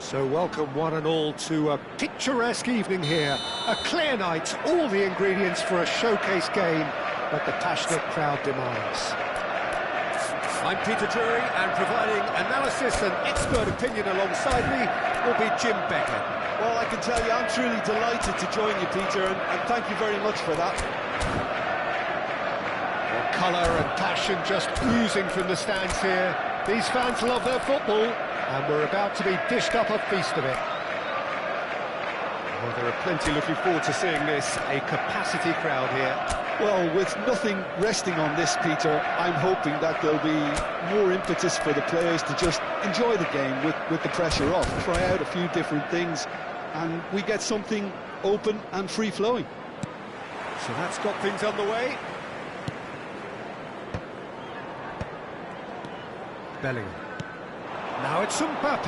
So welcome one and all to a picturesque evening here. A clear night, all the ingredients for a showcase game that the passionate crowd demands. I'm Peter Drury, and providing analysis and expert opinion alongside me will be Jim Becker. Well, I can tell you I'm truly delighted to join you, Peter, and thank you very much for that. Well, colour and passion just oozing from the stands here. These fans love their football, and we're about to be dished up a feast of it. Well, there are plenty looking forward to seeing this, a capacity crowd here. Well, with nothing resting on this, Peter, I'm hoping that there'll be more impetus for the players to just enjoy the game with the pressure off, try out a few different things, and we get something open and free-flowing. So that's got things underway. Bellingham. Now it's Mbappe.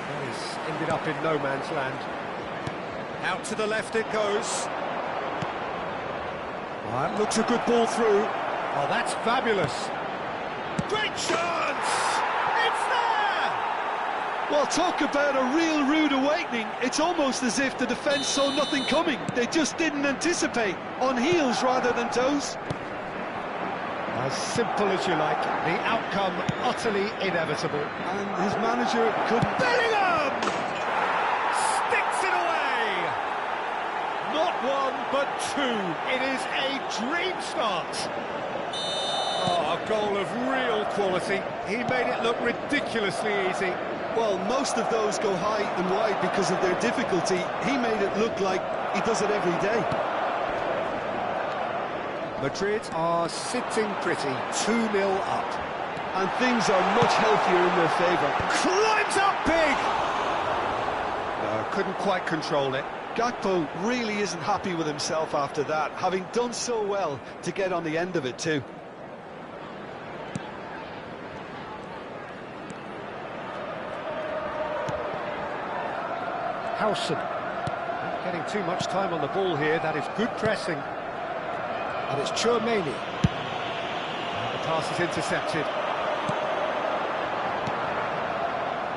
Well, he's ended up in no man's land. Out to the left it goes. Oh, that looks a good ball through. Oh, that's fabulous. Great chance! It's there! Well, talk about a real rude awakening. It's almost as if the defence saw nothing coming. They just didn't anticipate. On heels rather than toes. As simple as you like, the outcome utterly inevitable. And his manager couldn't... Bellingham! Sticks it away! Not one, but two. It is a dream start. Oh, a goal of real quality. He made it look ridiculously easy. Well, most of those go high and wide because of their difficulty. He made it look like he does it every day. Madrid are sitting pretty, 2-0 up. And things are much healthier in their favour. Climbs up big! No, couldn't quite control it. Gakpo really isn't happy with himself after that, having done so well to get on the end of it too. Howson. Not getting too much time on the ball here, that is good pressing. And it's Tchouaméni. And the pass is intercepted.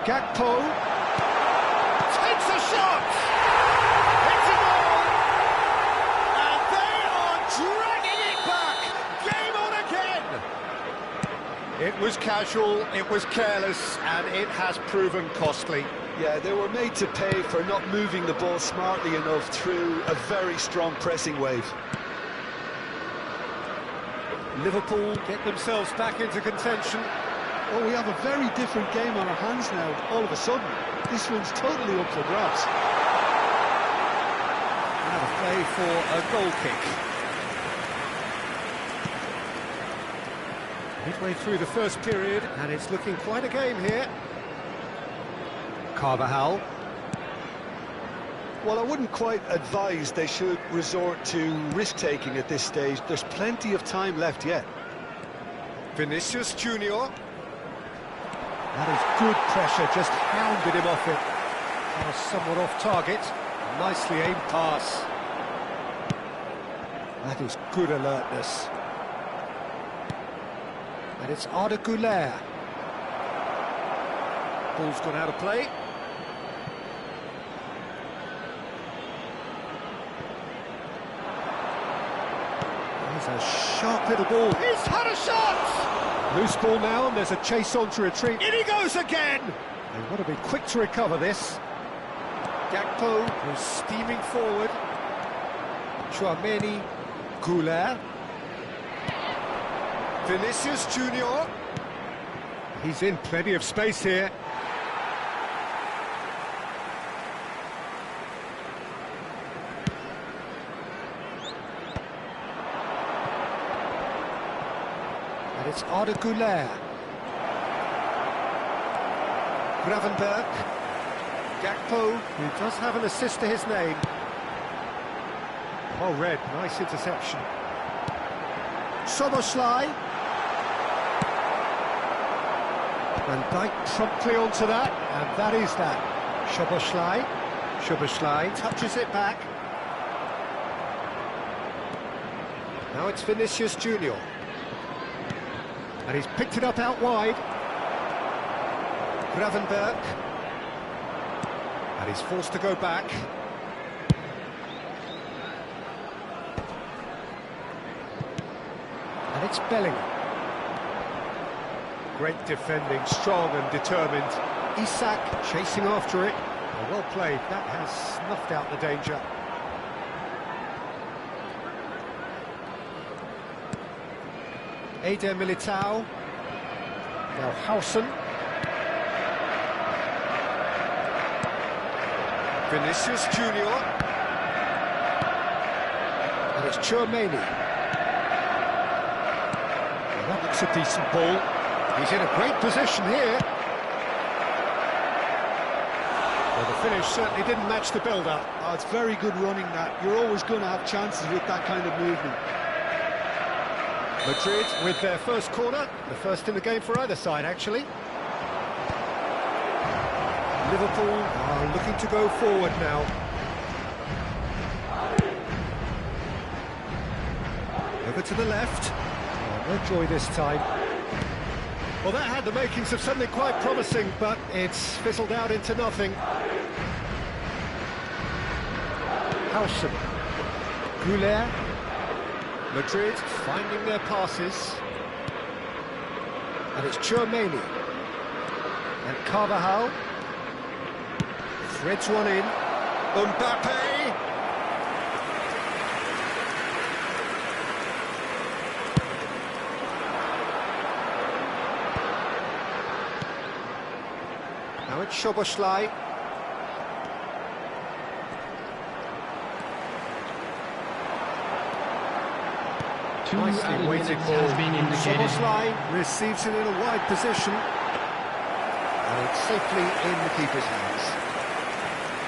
Gakpo takes a shot! It's a goal! And they are dragging it back! Game on again! It was casual, it was careless, and it has proven costly. Yeah, they were made to pay for not moving the ball smartly enough through a very strong pressing wave. Liverpool get themselves back into contention. Well, we have a very different game on our hands now, all of a sudden. This one's totally up for grabs. Now a play for a goal kick. Midway through the first period, and it's looking quite a game here. Carvajal. Well, I wouldn't quite advise they should resort to risk-taking at this stage. There's plenty of time left yet. Vinicius Junior. That is good pressure, just hounded him off it. That was somewhat off target. Nicely aimed pass. That is good alertness. And it's Arda Güler. Ball's gone out of play. A sharp little ball. He's had a shot! Loose ball now, and there's a chase on to retreat. In he goes again! They want to be quick to recover this. Gakpo is steaming forward. Tchouaméni, Güler. Vinicius Junior. He's in plenty of space here. And it's Arda Güler. Gravenberch. Gakpo, who does have an assist to his name. Well read, nice interception. Szoboszlai. Van Dijk promptly onto that, and that is that. Szoboszlai touches it back. Now it's Vinicius Junior. And he's picked it up out wide. Gravenberg. And he's forced to go back. And it's Bellingham. Great defending, strong and determined. Isak chasing after it. Well played, that has snuffed out the danger. Eder Militao. Now Howson. Vinicius Junior. And it's Tchouaméni. Well, that looks a decent ball. He's in a great position here. Well, the finish certainly didn't match the build-up. Oh, it's very good running that. You're always going to have chances with that kind of movement. Madrid with their first corner, the first in the game for either side, actually. Liverpool are looking to go forward now. Over to the left. Oh, no joy this time. Well, that had the makings of something quite promising, but it's fizzled out into nothing. Howson. Goulet. Madrid finding their passes. And it's Tchouaméni. And Carvajal. Threads one in. Mbappe. Now it's Szoboszlai. Nicely weighted ball. Szoboszlai receives it in a wide position. And it's safely in the keeper's hands.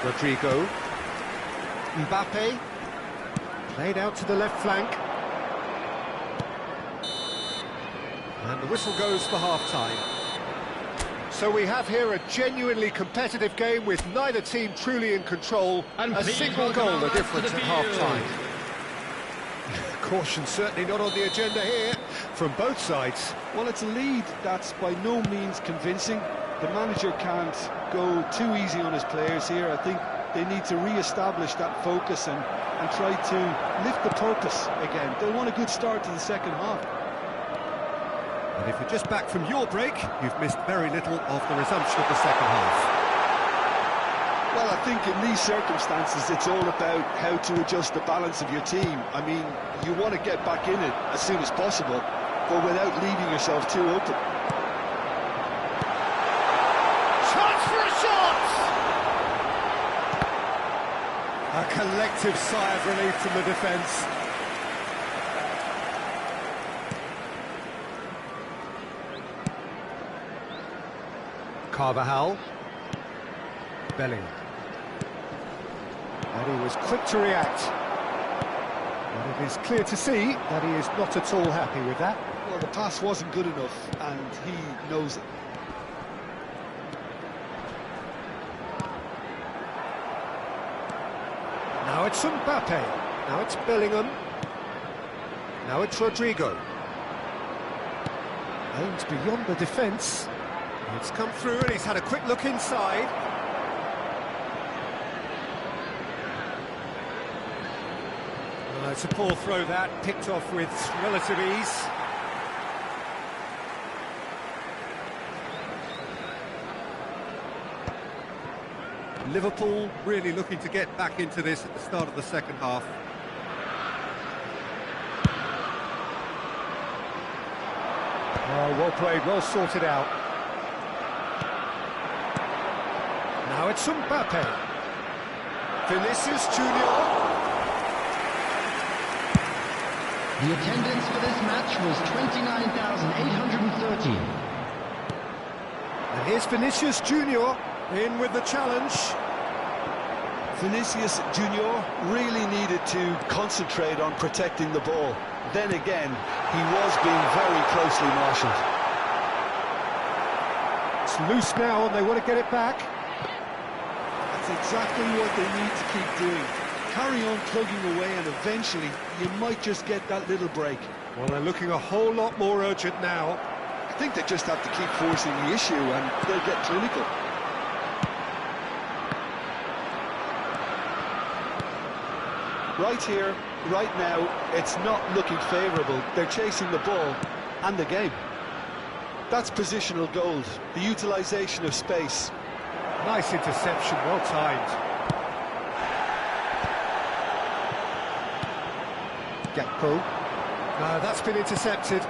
Rodrigo. Mbappe. Played out to the left flank. And the whistle goes for half-time. So we have here a genuinely competitive game with neither team truly in control. A single goal the difference at half-time. Caution certainly not on the agenda here from both sides. Well, it's a lead that's by no means convincing. The manager can't go too easy on his players here. I think they need to re-establish that focus and try to lift the purpose again. They'll want a good start to the second half. And if you're just back from your break, you've missed very little of the resumption of the second half. Well, I think in these circumstances, it's all about how to adjust the balance of your team. I mean, you want to get back in it as soon as possible, but without leaving yourself too open. Chance for a shot! A collective sigh of relief from the defence. Carvajal. Bellingham. And he was quick to react. And it is clear to see that he is not at all happy with that. Well, the pass wasn't good enough, and he knows it. Now it's Mbappe. Now it's Bellingham. Now it's Rodrigo. Aims beyond the defence. It's come through and he's had a quick look inside. It's a poor throw that, picked off with relative ease. Liverpool really looking to get back into this at the start of the second half. Oh, well played, well sorted out. Now it's Mbappe. Vinicius Junior. The attendance for this match was 29,830. And here's Vinicius Junior in with the challenge. Vinicius Junior really needed to concentrate on protecting the ball. Then again, he was being very closely marshalled. It's loose now and they want to get it back. That's exactly what they need to keep doing. Carry on plugging away and eventually you might just get that little break. Well, they're looking a whole lot more urgent now. I think they just have to keep forcing the issue and they'll get clinical. Right here, right now, it's not looking favourable. They're chasing the ball and the game. That's positional gold, the utilisation of space. Nice interception, well timed. Gakpo. No, that's been intercepted.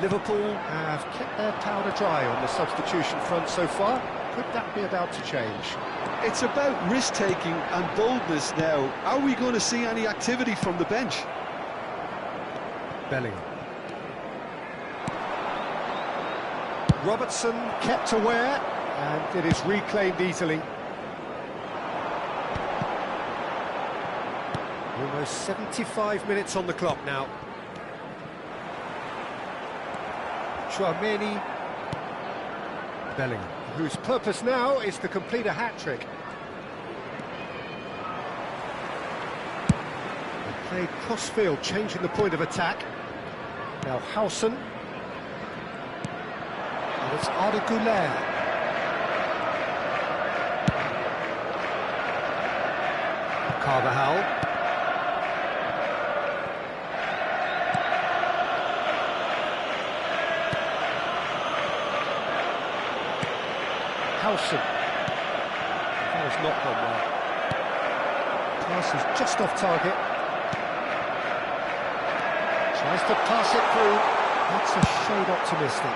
Liverpool have kept their powder dry on the substitution front so far. Could that be about to change? It's about risk-taking and boldness now. Are we going to see any activity from the bench? Bellingham. Robertson kept aware, and it is reclaimed easily. Almost 75 minutes on the clock now. Tchouaméni. Bellingham, whose purpose now is to complete a hat-trick. They played cross-field, changing the point of attack. Now Howson. And it's Arda Güler. Carvajal. Howson. That has not gone well. Pass is just off target. Tries to pass it through. That's a shade optimistic.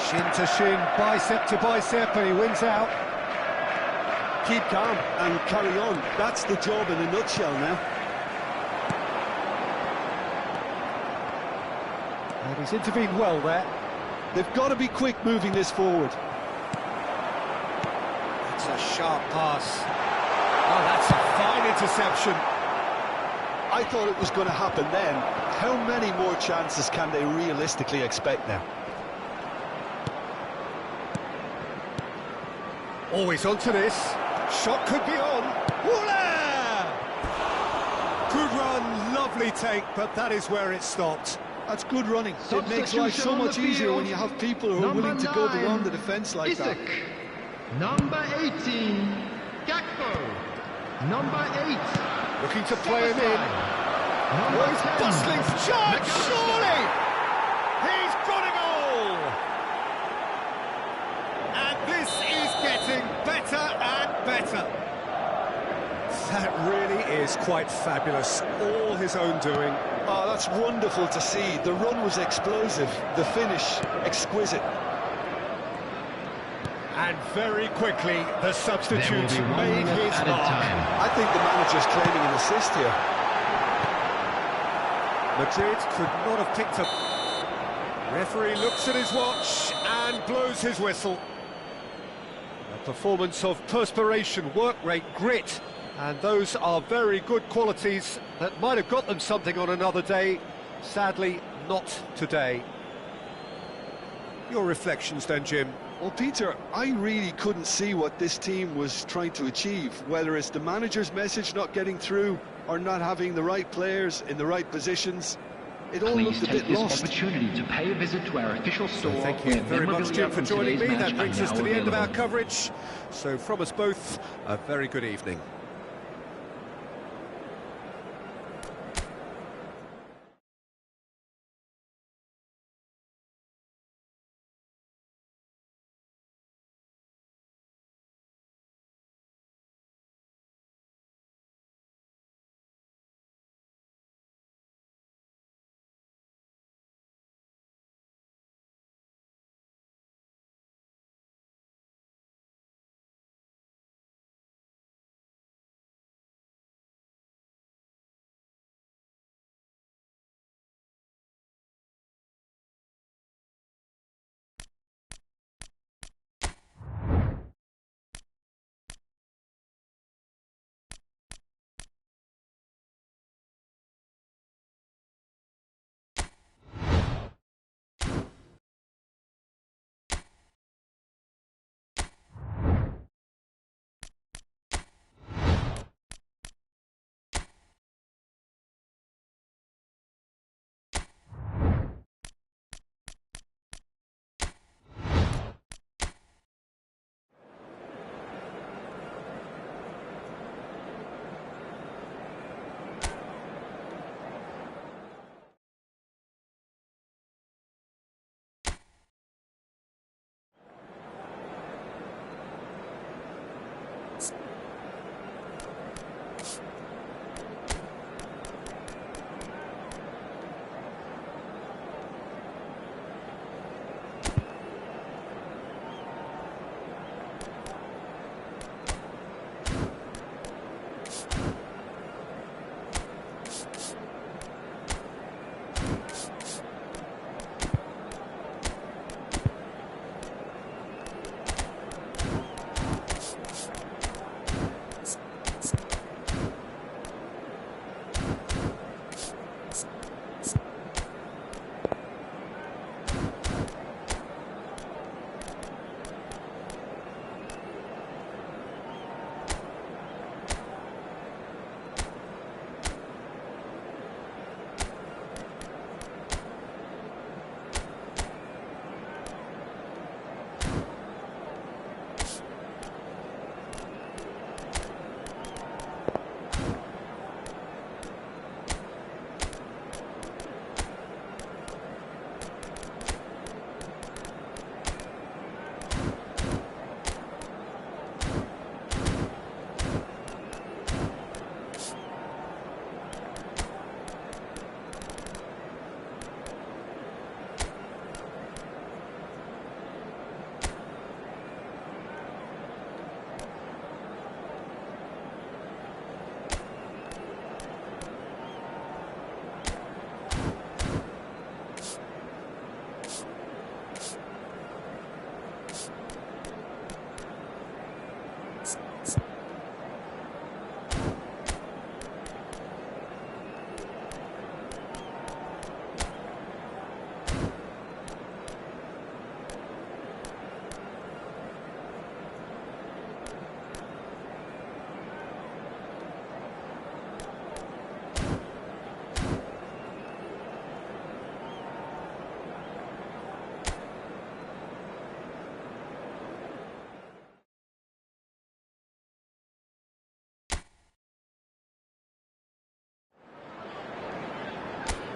Shin to shin, bicep to bicep, and he wins out. Keep calm and carry on. That's the job in a nutshell now. And he's intervened well there. They've got to be quick moving this forward. It's a sharp pass. Oh, that's a fine interception. I thought it was going to happen then. How many more chances can they realistically expect now? Always onto this. Shot could be on. Woola! Good run, lovely take, but that is where it stopped. That's good running. It makes life so much easier when you have people who are willing to go beyond the defence like that. Number 18, Gakpo. Number 8. Looking to play him in. Oh, he's bustling for charge, surely! He's got a goal! And this is getting better and better. That really is quite fabulous. All his own doing. Oh, that's wonderful to see. The run was explosive, the finish exquisite. And very quickly, the substitute made his mark. I think the manager's claiming an assist here. Madrid could not have picked up. Referee looks at his watch and blows his whistle. A performance of perspiration, work rate, grit, and those are very good qualities that might have got them something on another day. Sadly, not today. Your reflections then, Jim? Well, Peter, I really couldn't see what this team was trying to achieve, whether it's the manager's message not getting through or not having the right players in the right positions. It all looked a bit lost. Opportunity to pay a visit to our official store. So thank you very much, Jim, for joining me. That brings us to the end of our coverage. So from us both, a very good evening.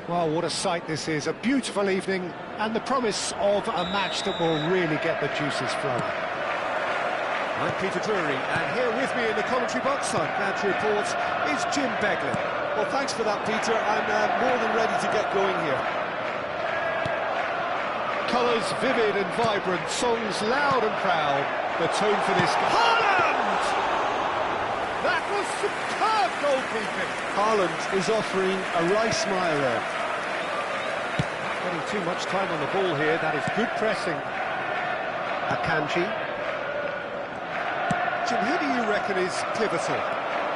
Well, what a sight this is. A beautiful evening and the promise of a match that will really get the juices flowing. I'm Peter Drury, and here with me in the commentary box, I'm glad to report, is Jim Beglin. Well, thanks for that, Peter. I'm more than ready to get going here. Colours vivid and vibrant, songs loud and proud. The tone for this... Haaland! That was superb goalkeeping. Haaland is offering a wry smile there. Getting too much time on the ball here. That is good pressing. Akanji. Jim, who do you reckon is pivotal?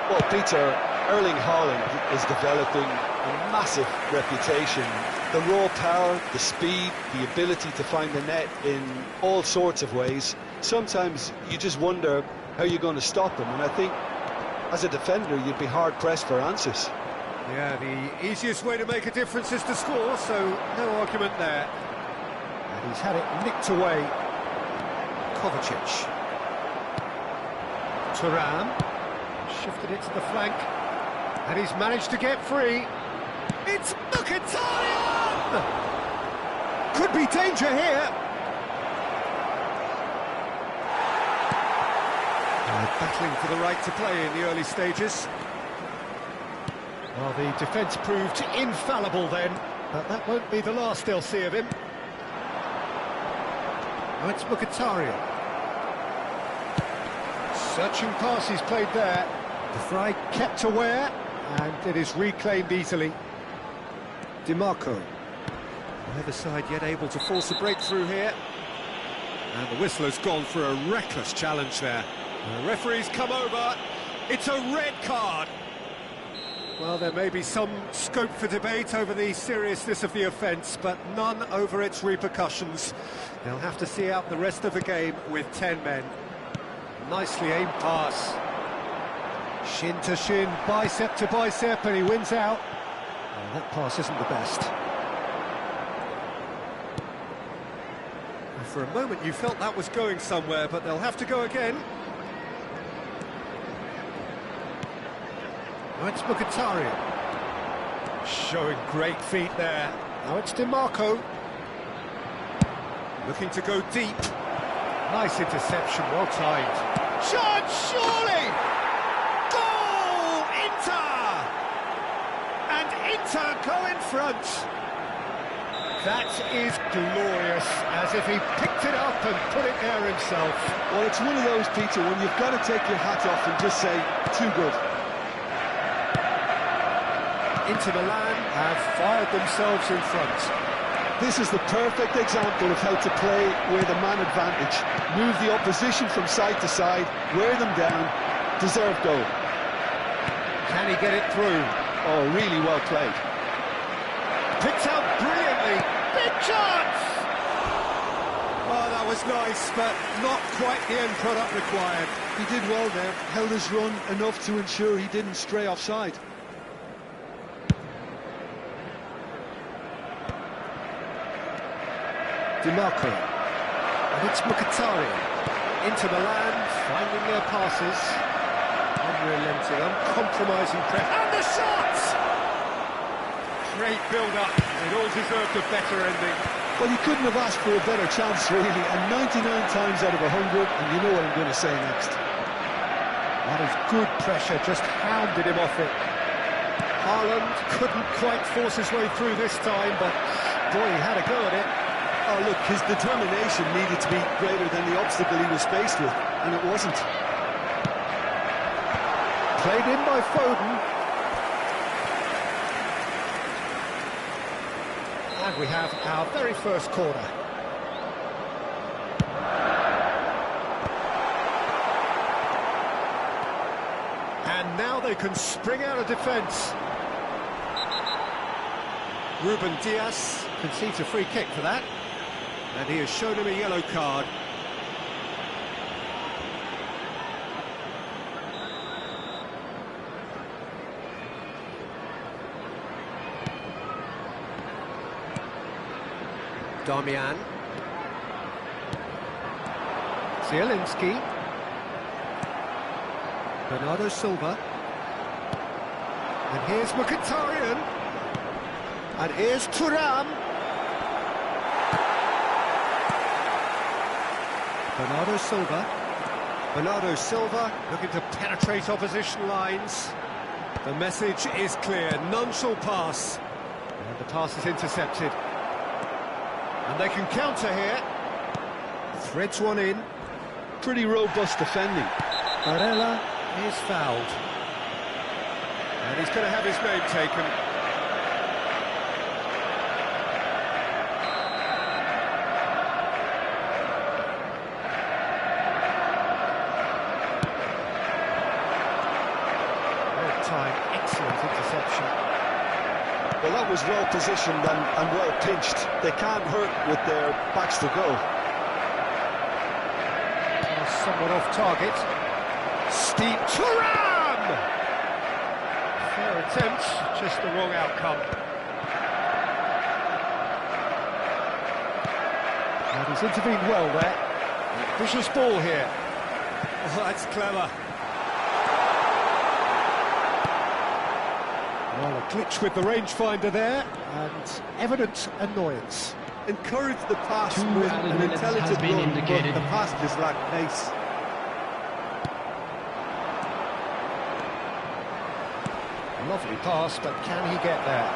Well, Peter, Erling Haaland is developing a massive reputation. The raw power, the speed, the ability to find the net in all sorts of ways. Sometimes you just wonder how you're going to stop him, and I think as a defender you'd be hard-pressed for answers. Yeah, the easiest way to make a difference is to score, so no argument there. And he's had it nicked away. Kovacic. Thuram shifted it to the flank, and he's managed to get free. It's Mkhitaryan! Could be danger here. Battling for the right to play in the early stages. Well, the defence proved infallible then, but that won't be the last they'll see of him. Now it's Mkhitaryan. Searching pass he's played there. De Vrij kept aware, and it is reclaimed easily. DiMarco. Neither side yet able to force a breakthrough here. And the whistle has gone for a reckless challenge there. The referee's come over. It's a red card. Well, there may be some scope for debate over the seriousness of the offence, but none over its repercussions. They'll have to see out the rest of the game with 10 men. Nicely aimed pass. Shin to shin, bicep to bicep, and he wins out. Oh, that pass isn't the best. For a moment you felt that was going somewhere, but they'll have to go again. Now it's Mkhitaryan. Showing great feet there. Now it's DiMarco. Looking to go deep. Nice interception, well timed. Shot, surely! Goal! Inter! And Inter go in front. That is glorious, as if he picked it up and put it there himself. Well, it's one of those, Peter, when you've got to take your hat off and just say, too good. Inter Milan have fired themselves in front. This is the perfect example of how to play with a man advantage. Move the opposition from side to side, wear them down, deserve goal. Can he get it through? Oh, really well played. Picked out brilliantly. Big chance! Oh, that was nice, but not quite the end product required. He did well there, held his run enough to ensure he didn't stray offside. DiMarco. And it's Mkhitaryan. Inter Milan finding their passes. Unrelenting, uncompromising press. And the shot! Great build-up. It all deserved a better ending. Well, you couldn't have asked for a better chance, really, and 99 times out of 100, and you know what I'm going to say next. That is good pressure, just hounded him off it. Haaland couldn't quite force his way through this time, but boy, he had a go at it. Oh, look, his determination needed to be greater than the obstacle he was faced with, and it wasn't. Played in by Foden. And we have our very first corner. And now they can spring out of defence. Ruben Dias conceives a free kick for that. And he has shown him a yellow card. Darmian. Zielinski. Bernardo Silva. And here's Mkhitaryan. And here's Thuram. Bernardo Silva. Bernardo Silva looking to penetrate opposition lines. The message is clear, none shall pass. And the pass is intercepted. And they can counter here. Threads one in. Pretty robust defending. Barella is fouled. And he's going to have his name taken. Time, excellent interception. Well, that was well positioned and well pinched. They can't hurt with their backs to goal. Somewhat off target. Steve Thuram! Fair attempt, just the wrong outcome. And he's intervened well there. Vicious ball here. Oh, that's clever. Well, a glitch with the rangefinder there, and evident annoyance. Encouraged the pass 2 with added an minutes intelligent has been run, indicated. but the pass just lacked pace. Lovely pass, but can he get there?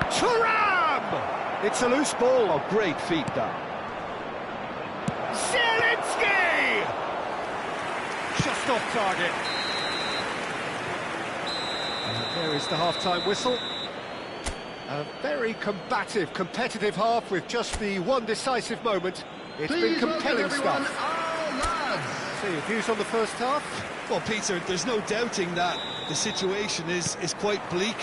Thuram! It's a loose ball. Oh, great feet, that. Zielinski! Just off target. There is the half-time whistle. A very combative, competitive half with just the one decisive moment. It's been compelling stuff. So your views on the first half? Well, Peter, there's no doubting that the situation is quite bleak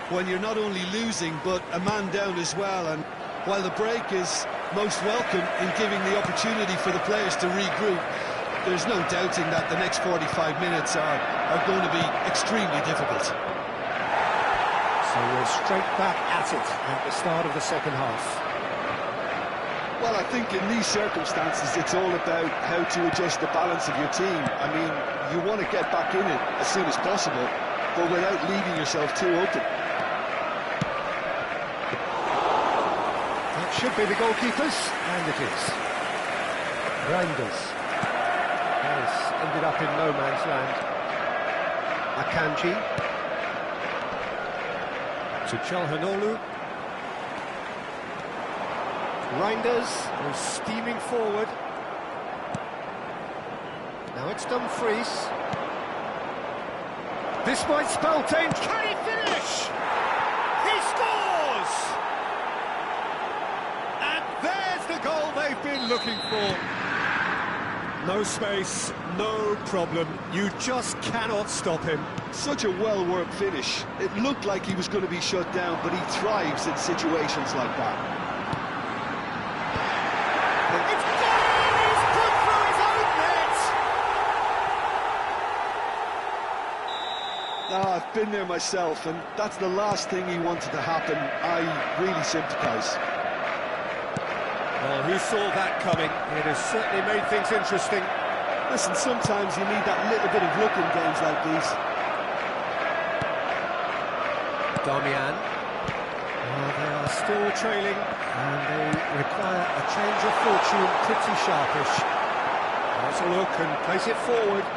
when you're not only losing, but a man down as well. And while the break is most welcome in giving the opportunity for the players to regroup, there's no doubting that the next 45 minutes are going to be extremely difficult. So we're straight back at it at the start of the second half. Well, I think in these circumstances, it's all about how to adjust the balance of your team. I mean, you want to get back in it as soon as possible, but without leaving yourself too open. That should be the goalkeepers, and it is. Reinders has ended up in no man's land. Akanji. To Çalhanoğlu. Reinders is steaming forward. Now it's Dumfries. This might spell danger. Can he finish? He scores! And there's the goal they've been looking for. No space, no problem. You just cannot stop him. Such a well-worked finish. It looked like he was going to be shut down, but he thrives in situations like that. It's gone! He's put through his own net! I've been there myself, and that's the last thing he wanted to happen. I really sympathise. Well, who saw that coming? It has certainly made things interesting. Listen, sometimes you need that little bit of luck in games like these. Darmian. They are still trailing, and they require a change of fortune pretty sharpish. Has a look and plays it forward.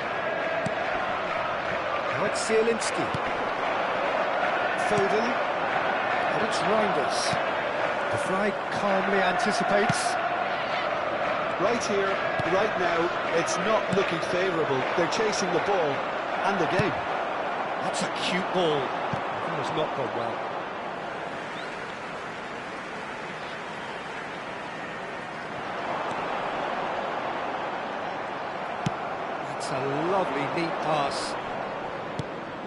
Now it's Zielinski. Foden. And it's Reinders. De Vrij calmly anticipates. Right here, right now, it's not looking favourable. They're chasing the ball and the game. That's a cute ball. That has not gone well. That's a lovely, neat pass.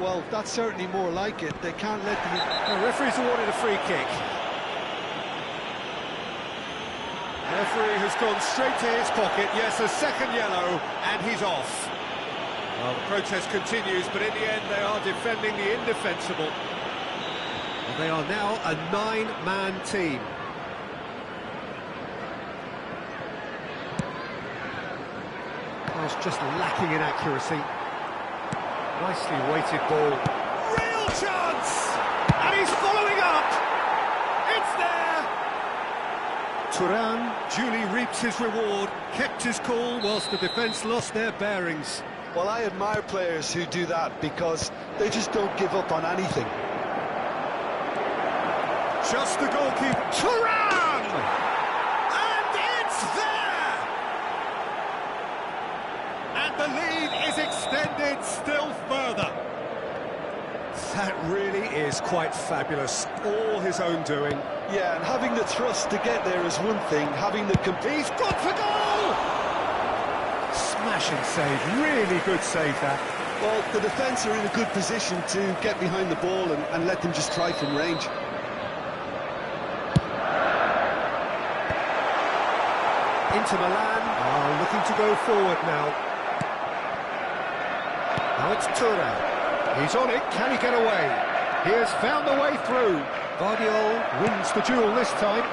Well, that's certainly more like it. They can't let the... The referee's awarded a free kick. The referee has gone straight to his pocket. Yes, a second yellow, and he's off. Well, the protest continues, but in the end they are defending the indefensible. And they are now a 9-man team. Pass just lacking in accuracy. Nicely weighted ball. Real chance! And he's following up! Thuram duly reaps his reward, kept his cool whilst the defence lost their bearings. Well, I admire players who do that because they just don't give up on anything. Just the goalkeeper. Thuram! And it's there! And the lead is extended still further. That really is quite fabulous. All his own doing. Yeah, and having the thrust to get there is one thing, having the He's gone for goal! Smashing save, really good save that. Well, the defence are in a good position to get behind the ball and let them just try from range. Inter Milan are looking to go forward now. Now it's Thuram. He's on it, can he get away? He has found the way through. Guardiola wins the duel this time.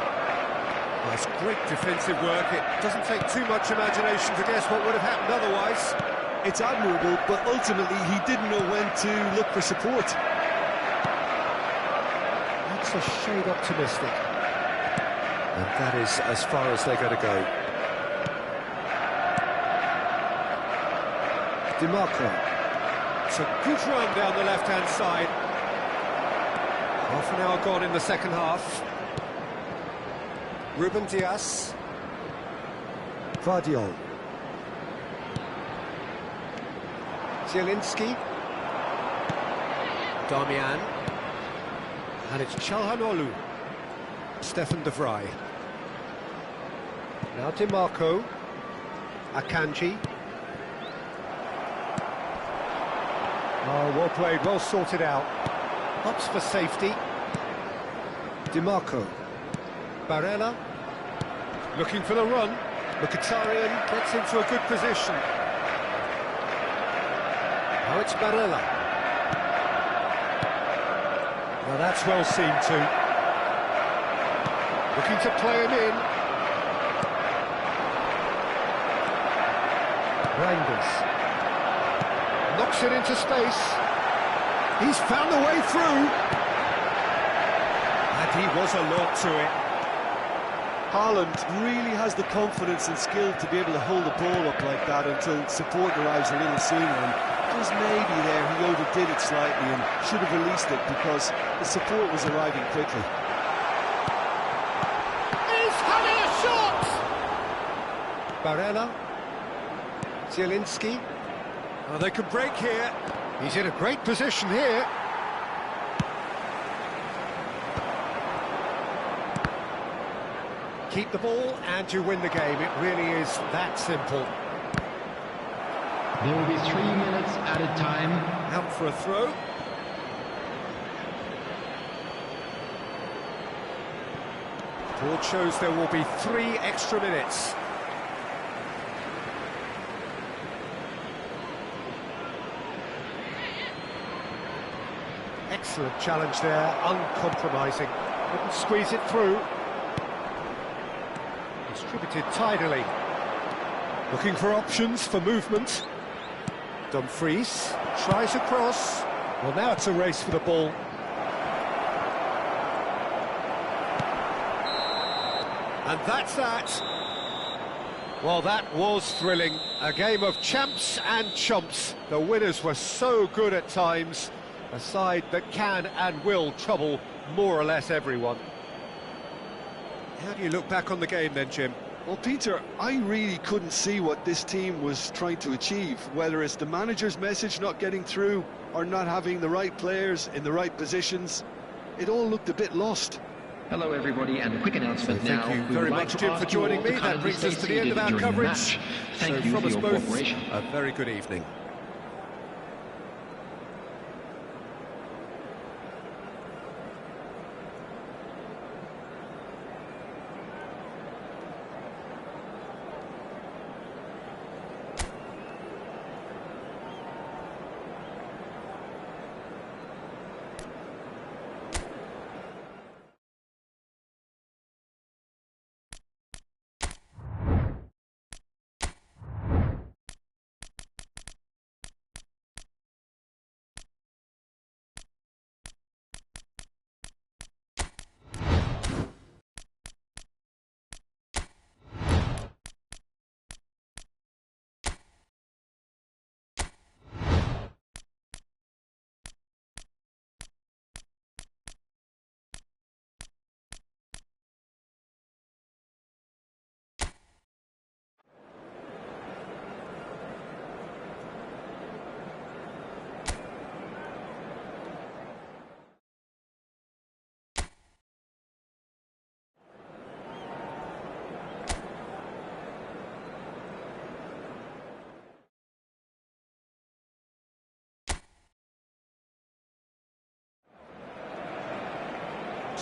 That's great defensive work. It doesn't take too much imagination to guess what would have happened otherwise. It's admirable, but ultimately he didn't know when to look for support. That's a shade optimistic. And that is as far as they're going to go. DiMarco. It's a good run down the left-hand side. Half an hour gone in the second half. Ruben Dias. Vardiol. Zielinski. Darmian. And it's Çalhanoğlu. Stefan de Vrij. Now DiMarco. Akanji. Oh, well played, well sorted out. Hops for safety. DiMarco. Barella. Looking for the run. Mkhitaryan gets into a good position. Now it's Barella. Well, that's well seen too. Looking to play him in. Reinders. Knocks it into space. He's found the way through. And he was alert to it. Haaland really has the confidence and skill to be able to hold the ball up like that until support arrives a little sooner. And just maybe there he overdid it slightly and should have released it because the support was arriving quickly. He's having a shot! Barella. Zielinski. Oh, they could break here. He's in a great position here. Keep the ball and you win the game. It really is that simple. There will be 3 minutes added time. Out for a throw. Board shows there will be 3 extra minutes. Excellent challenge there, uncompromising. Couldn't squeeze it through. Distributed tidily. Looking for options for movement. Dumfries tries a cross. Well, now it's a race for the ball. And that's that. Well, that was thrilling. A game of champs and chumps. The winners were so good at times. A side that can and will trouble more or less everyone. How do you look back on the game then, Jim? Well, Peter, I really couldn't see what this team was trying to achieve, whether it's the manager's message not getting through or not having the right players in the right positions. It all looked a bit lost. Hello everybody, and a quick announcement now. Thank you very much, Jim, for joining me. That brings us to the end of our coverage. Thank you from for us your both, cooperation. a very good evening.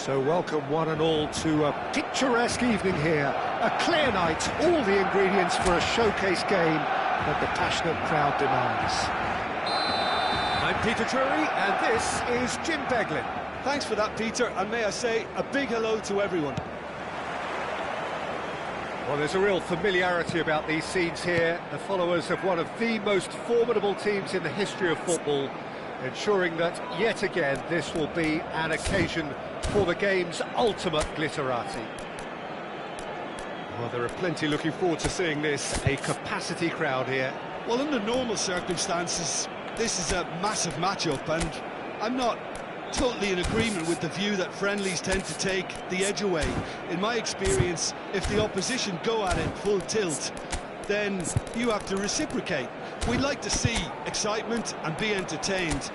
So welcome one and all to a picturesque evening here. A clear night, all the ingredients for a showcase game that the passionate crowd demands. I'm Peter Drury, and this is Jim Beglin. Thanks for that, Peter, and may I say a big hello to everyone. Well, there's a real familiarity about these scenes here. The followers of one of the most formidable teams in the history of football, ensuring that, yet again, this will be an occasion for the game's ultimate glitterati. Well, there are plenty looking forward to seeing this. A capacity crowd here. Well, under normal circumstances, this is a massive matchup, and I'm not totally in agreement with the view that friendlies tend to take the edge away. In my experience, if the opposition go at it full tilt, then you have to reciprocate. We'd like to see excitement and be entertained,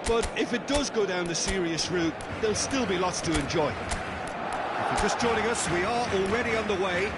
but if it does go down the serious route, there'll still be lots to enjoy. If you're just joining us, we are already underway.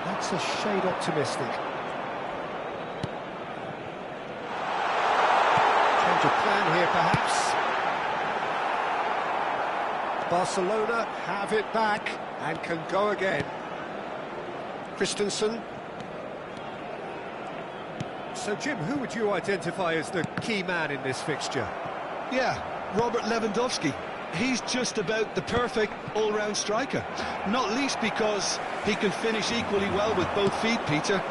That's a shade optimistic. Change of plan here, perhaps. Barcelona have it back and can go again. Christensen. So, Jim, who would you identify as the key man in this fixture? Yeah, Robert Lewandowski. He's just about the perfect all-round striker, not least because he can finish equally well with both feet, Peter.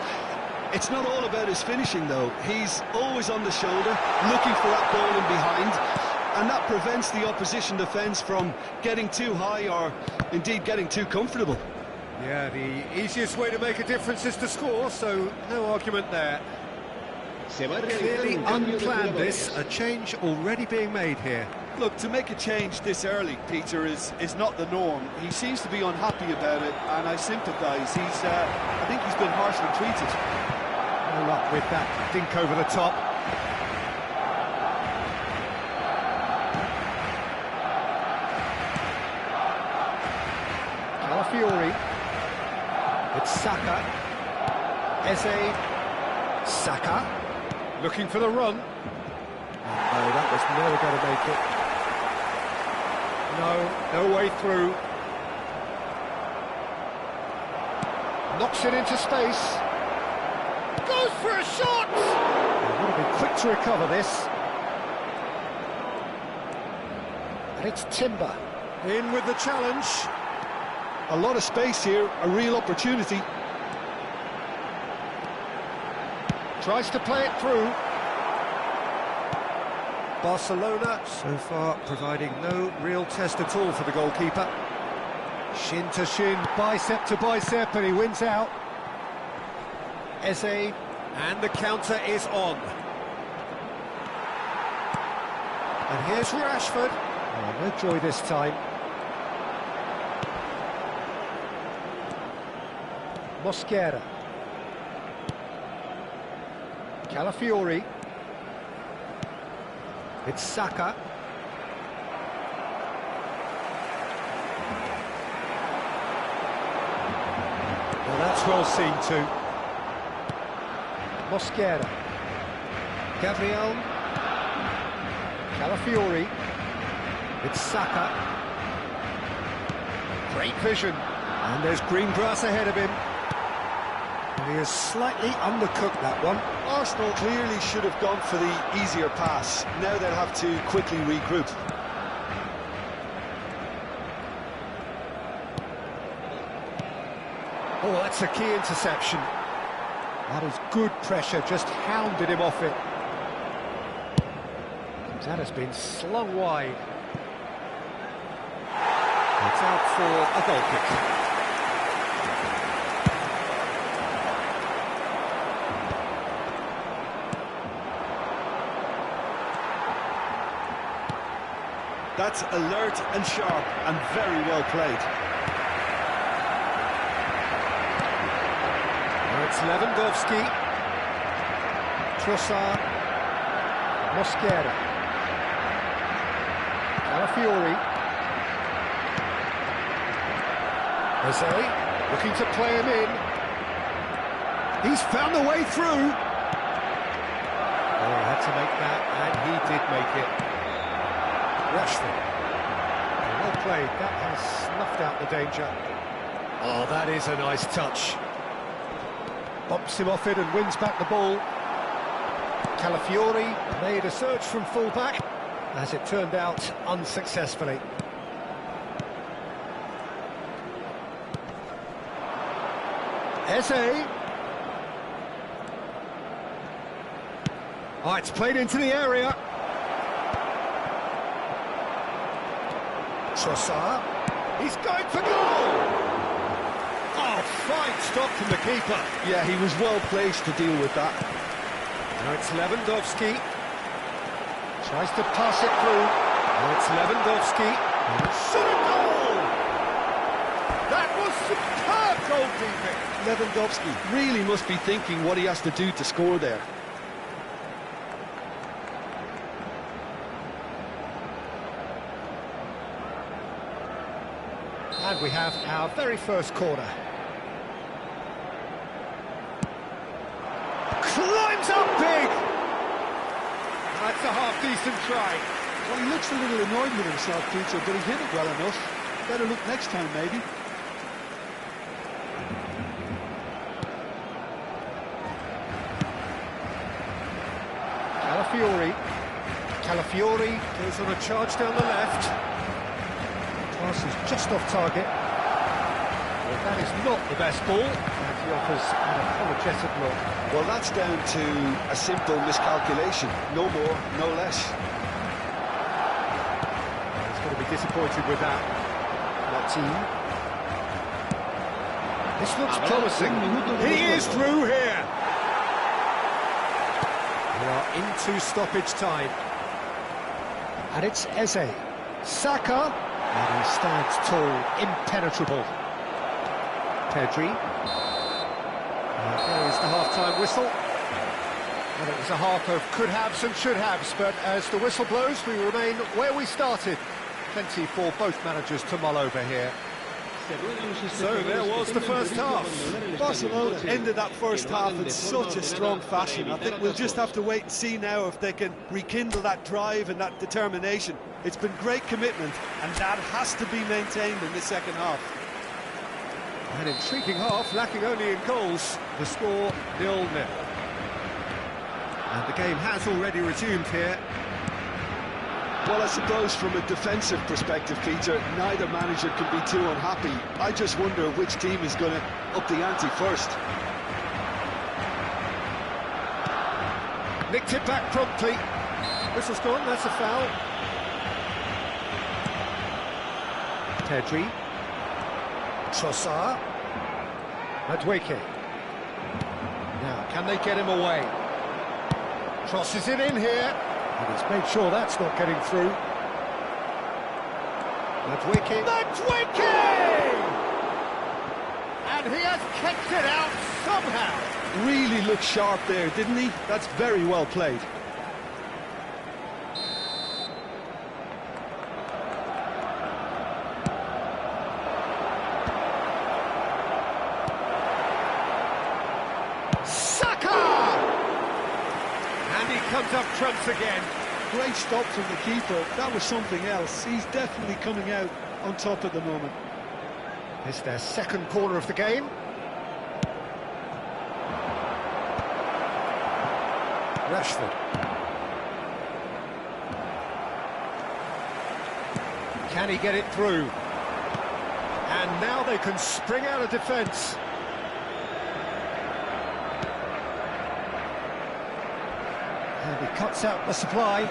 It's not all about his finishing, though. He's always on the shoulder, looking for that ball in behind, and that prevents the opposition defence from getting too high or, indeed, getting too comfortable. Yeah, the easiest way to make a difference is to score, so no argument there. Clearly unplanned this, a change already being made here. Look, to make a change this early, Peter, is not the norm. He seems to be unhappy about it, and I sympathise. I think he's been harshly treated. No luck with that dink over the top. Calafiori. It's Saka. Eze. Saka. Looking for the run. No, that was never going to make it. No way through. Knocks it into space. Goes for a shot! He would have been quick to recover this. And it's Timber. In with the challenge. A lot of space here, a real opportunity. Tries to play it through. Barcelona so far providing no real test at all for the goalkeeper. Shin to shin, bicep to bicep, and he wins out. Eze. And the counter is on. And here's Rashford. Oh, no joy this time. Mosquera. Calafiori. It's Saka. Well, that's well seen too. Mosquera. Gabriel. Calafiori. It's Saka. Great vision. And there's green grass ahead of him. And he has slightly undercooked that one. Arsenal clearly should have gone for the easier pass. Now they'll have to quickly regroup. Oh, that's a key interception. That is good pressure, just hounded him off it. That has been slung wide. It's out for a goal kick. That's alert and sharp and very well played. Now it's Lewandowski. Trossard. Mosquera. Calafiori. Eze, looking to play him in. He's found the way through. Oh, he had to make that, and he did make it. Rashford. Well played, that has snuffed out the danger. Oh, that is a nice touch. Bumps him off it and wins back the ball. Calafiori made a search from full-back, as it turned out unsuccessfully. Eze. Oh, it's played into the area. Trossard. He's going for goal! Oh, fine stop from the keeper. Yeah, he was well placed to deal with that. Now it's Lewandowski. Tries to pass it through. Now it's Lewandowski. Shot a goal! That was superb goalkeeping. Lewandowski really must be thinking what he has to do to score there. And we have our very first corner. Climbs up big! That's a half-decent try. Well, he looks a little annoyed with himself, Peter, but he hit it well enough. Better look next time, maybe. Calafiori. Calafiori goes on a charge down the left. Pass is just off target. Well, that is not the best ball, and he offers an apologetic look. Well, that's down to a simple miscalculation. No more, no less. He's going to be disappointed with that. Martin. This looks promising. He is through here. We are into stoppage time. And it's Eze. Saka. And he stands tall, impenetrable. Pedri. And there is the half-time whistle. And it was a half of could-haves and should-haves, but as the whistle blows, we remain where we started. Plenty for both managers to mull over here. So there was the first half. Barcelona ended that first half in such a strong fashion. I think we'll just have to wait and see now if they can rekindle that drive and that determination. It's been great commitment, and that has to be maintained in the second half. An intriguing half, lacking only in goals. The score 0-0. And the game has already resumed here. Well, I suppose from a defensive perspective, Peter, neither manager can be too unhappy. I just wonder which team is going to up the ante first. Nicked it back promptly. Whistle's gone, that's a foul. Pedri. Trossard. Madueke. Now, can they get him away? Crosses it in here. And he's made sure that's not getting through. Madueke. Madueke! And he has kept it out somehow. Really looked sharp there, didn't he? That's very well played. Comes up trumps again. Great stop from the keeper. That was something else. He's definitely coming out on top at the moment. It's their second corner of the game. Rashford. Can he get it through? And now they can spring out of defence. And he cuts out the supply.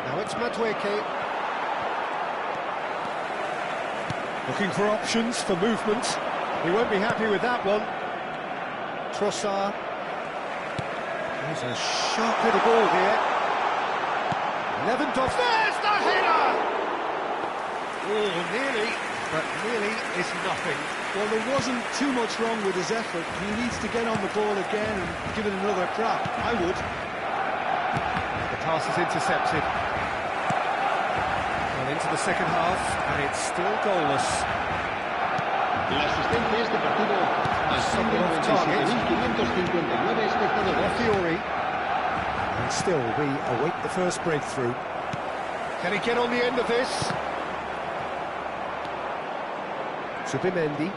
Now it's Madueke. Looking for options for movement. He won't be happy with that one. Trossard. There's a sharp little ball here. Lewandowski. There's the header! Oh, nearly, but nearly is nothing. Well, there wasn't too much wrong with his effort. He needs to get on the ball again and give it another crack. I would. The pass is intercepted. Well, into the second half, and it's still goalless. La asistencia a este partido asciende a 27.559 espectadores. Fiore. And still, we await the first breakthrough. Can he get on the end of this? Zubimendi.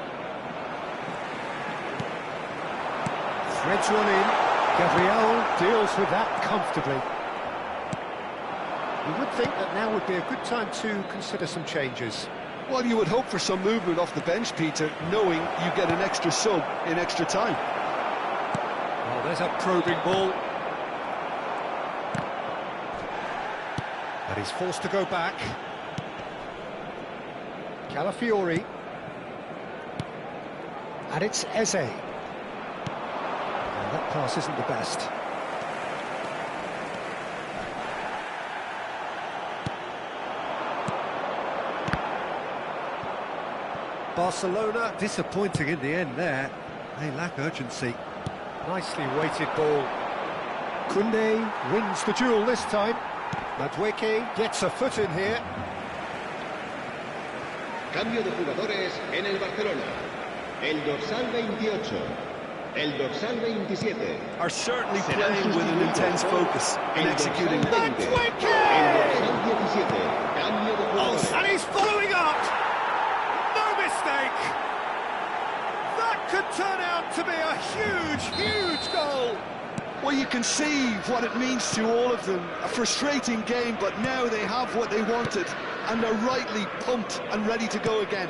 Threads one in. Gabriel deals with that comfortably. You would think that now would be a good time to consider some changes. Well, you would hope for some movement off the bench, Peter, knowing you get an extra sub in extra time. Oh, there's a probing ball. But he's forced to go back. Calafiori. And it's Eze. And that pass isn't the best. Barcelona disappointing in the end there. They lack urgency. Nicely weighted ball. Koundé wins the duel this time. Madueke gets a foot in here. Cambio de jugadores en el Barcelona. El dorsal 28, el dorsal 27. Are certainly playing with an intense focus in executing the game. Madueke! El dorsal 17, cambio de jugadores. And he's following up! No mistake! That could turn out to be a huge, huge goal! Well, you can see what it means to all of them. A frustrating game, but now they have what they wanted, and they're rightly pumped and ready to go again.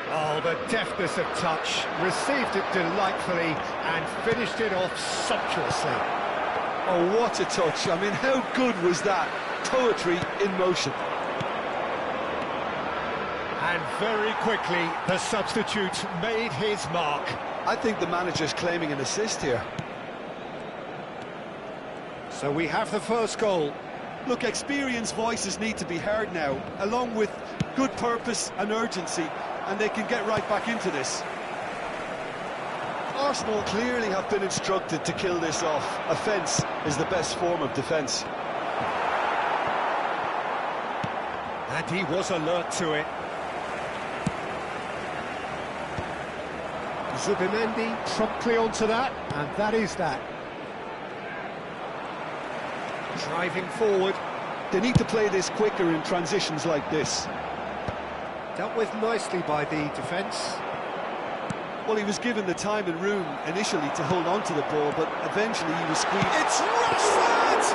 Oh, the deftness of touch, received it delightfully and finished it off sumptuously. Oh, what a touch. I mean, how good was that? Poetry in motion. And very quickly, the substitute made his mark. I think the manager's claiming an assist here. So we have the first goal. Look, experienced voices need to be heard now, along with good purpose and urgency, and they can get right back into this. Arsenal clearly have been instructed to kill this off. Offence is the best form of defence. And he was alert to it. Zubimendi promptly onto that, and that is that. Driving forward. They need to play this quicker in transitions like this. Dealt with nicely by the defence. Well, he was given the time and room initially to hold on to the ball, but eventually he was squeezed. It's Rashford!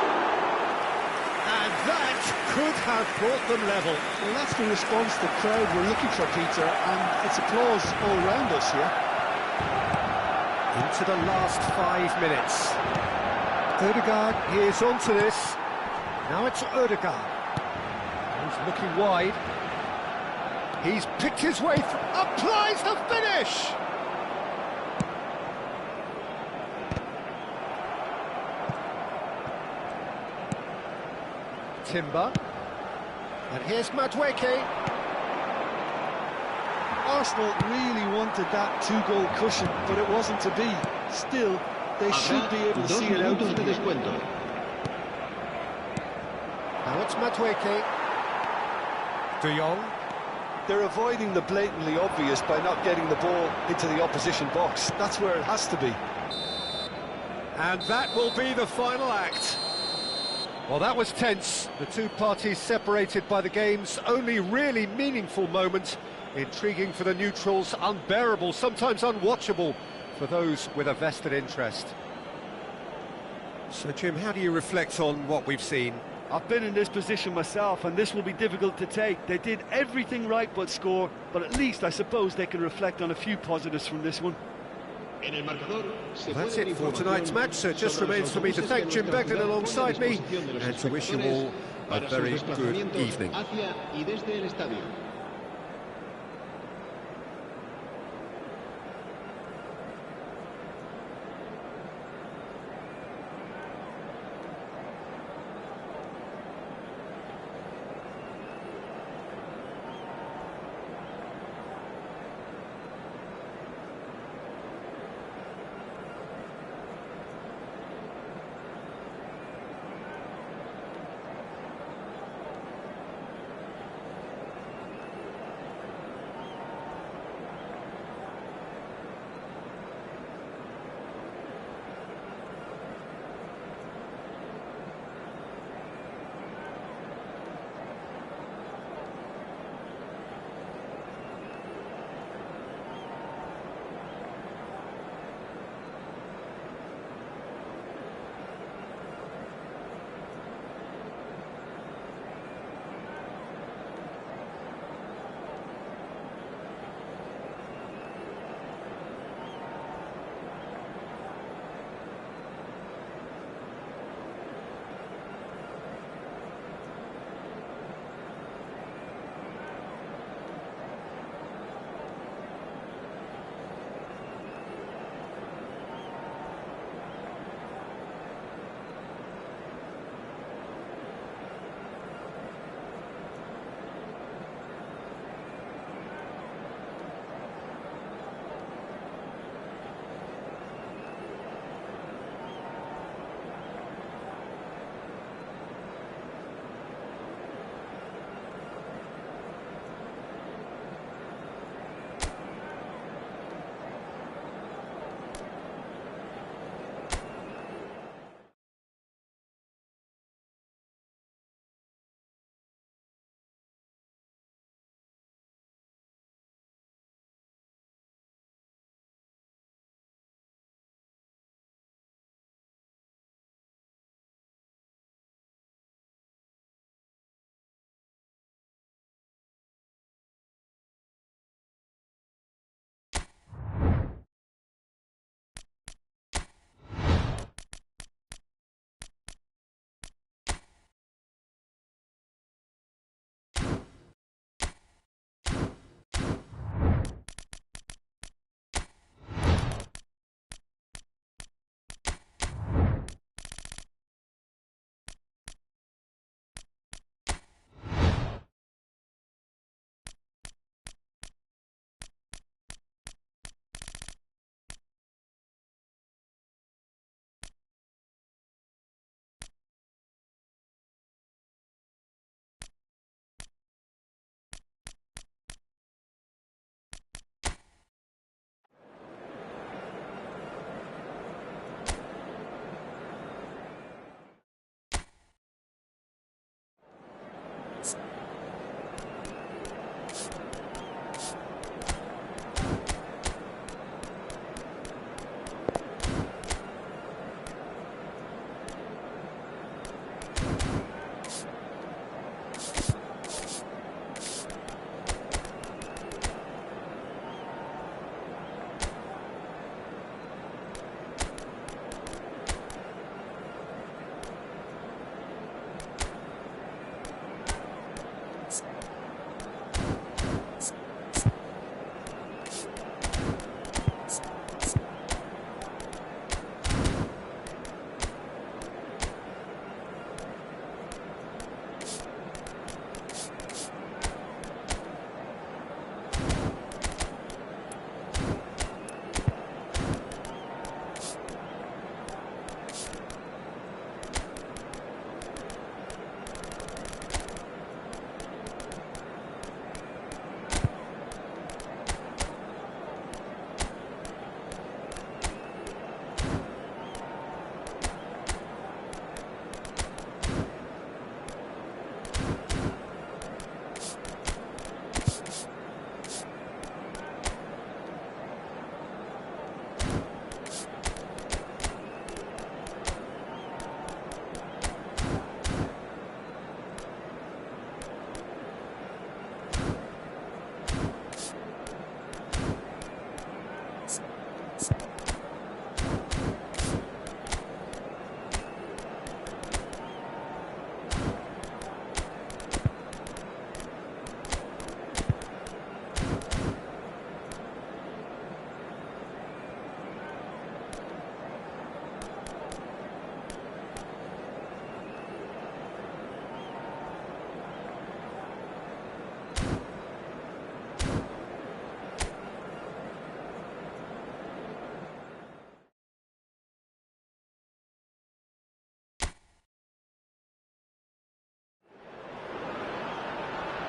And that could have brought them level. Well, that's the response the crowd were looking for, Peter, and it's applause all round us here. Into the last 5 minutes. Ødegaard is onto this. Now it's Ødegaard. He's looking wide. He's picked his way through. Applies the finish! Timber. And here's Madueke. Arsenal really wanted that two-goal cushion, but it wasn't to be. Still, they should be able to see it out. Now it's Madueke. De Jong. They're avoiding the blatantly obvious by not getting the ball into the opposition box. That's where it has to be. And that will be the final act. Well, that was tense. The two parties separated by the game's only really meaningful moment. Intriguing for the neutrals, unbearable, sometimes unwatchable for those with a vested interest. So, Jim, how do you reflect on what we've seen? I've been in this position myself, and this will be difficult to take. They did everything right but score, but at least I suppose they can reflect on a few positives from this one. That's it for tonight's match, so it just remains for me to thank Jim Beglin alongside me and to wish you all a very good evening.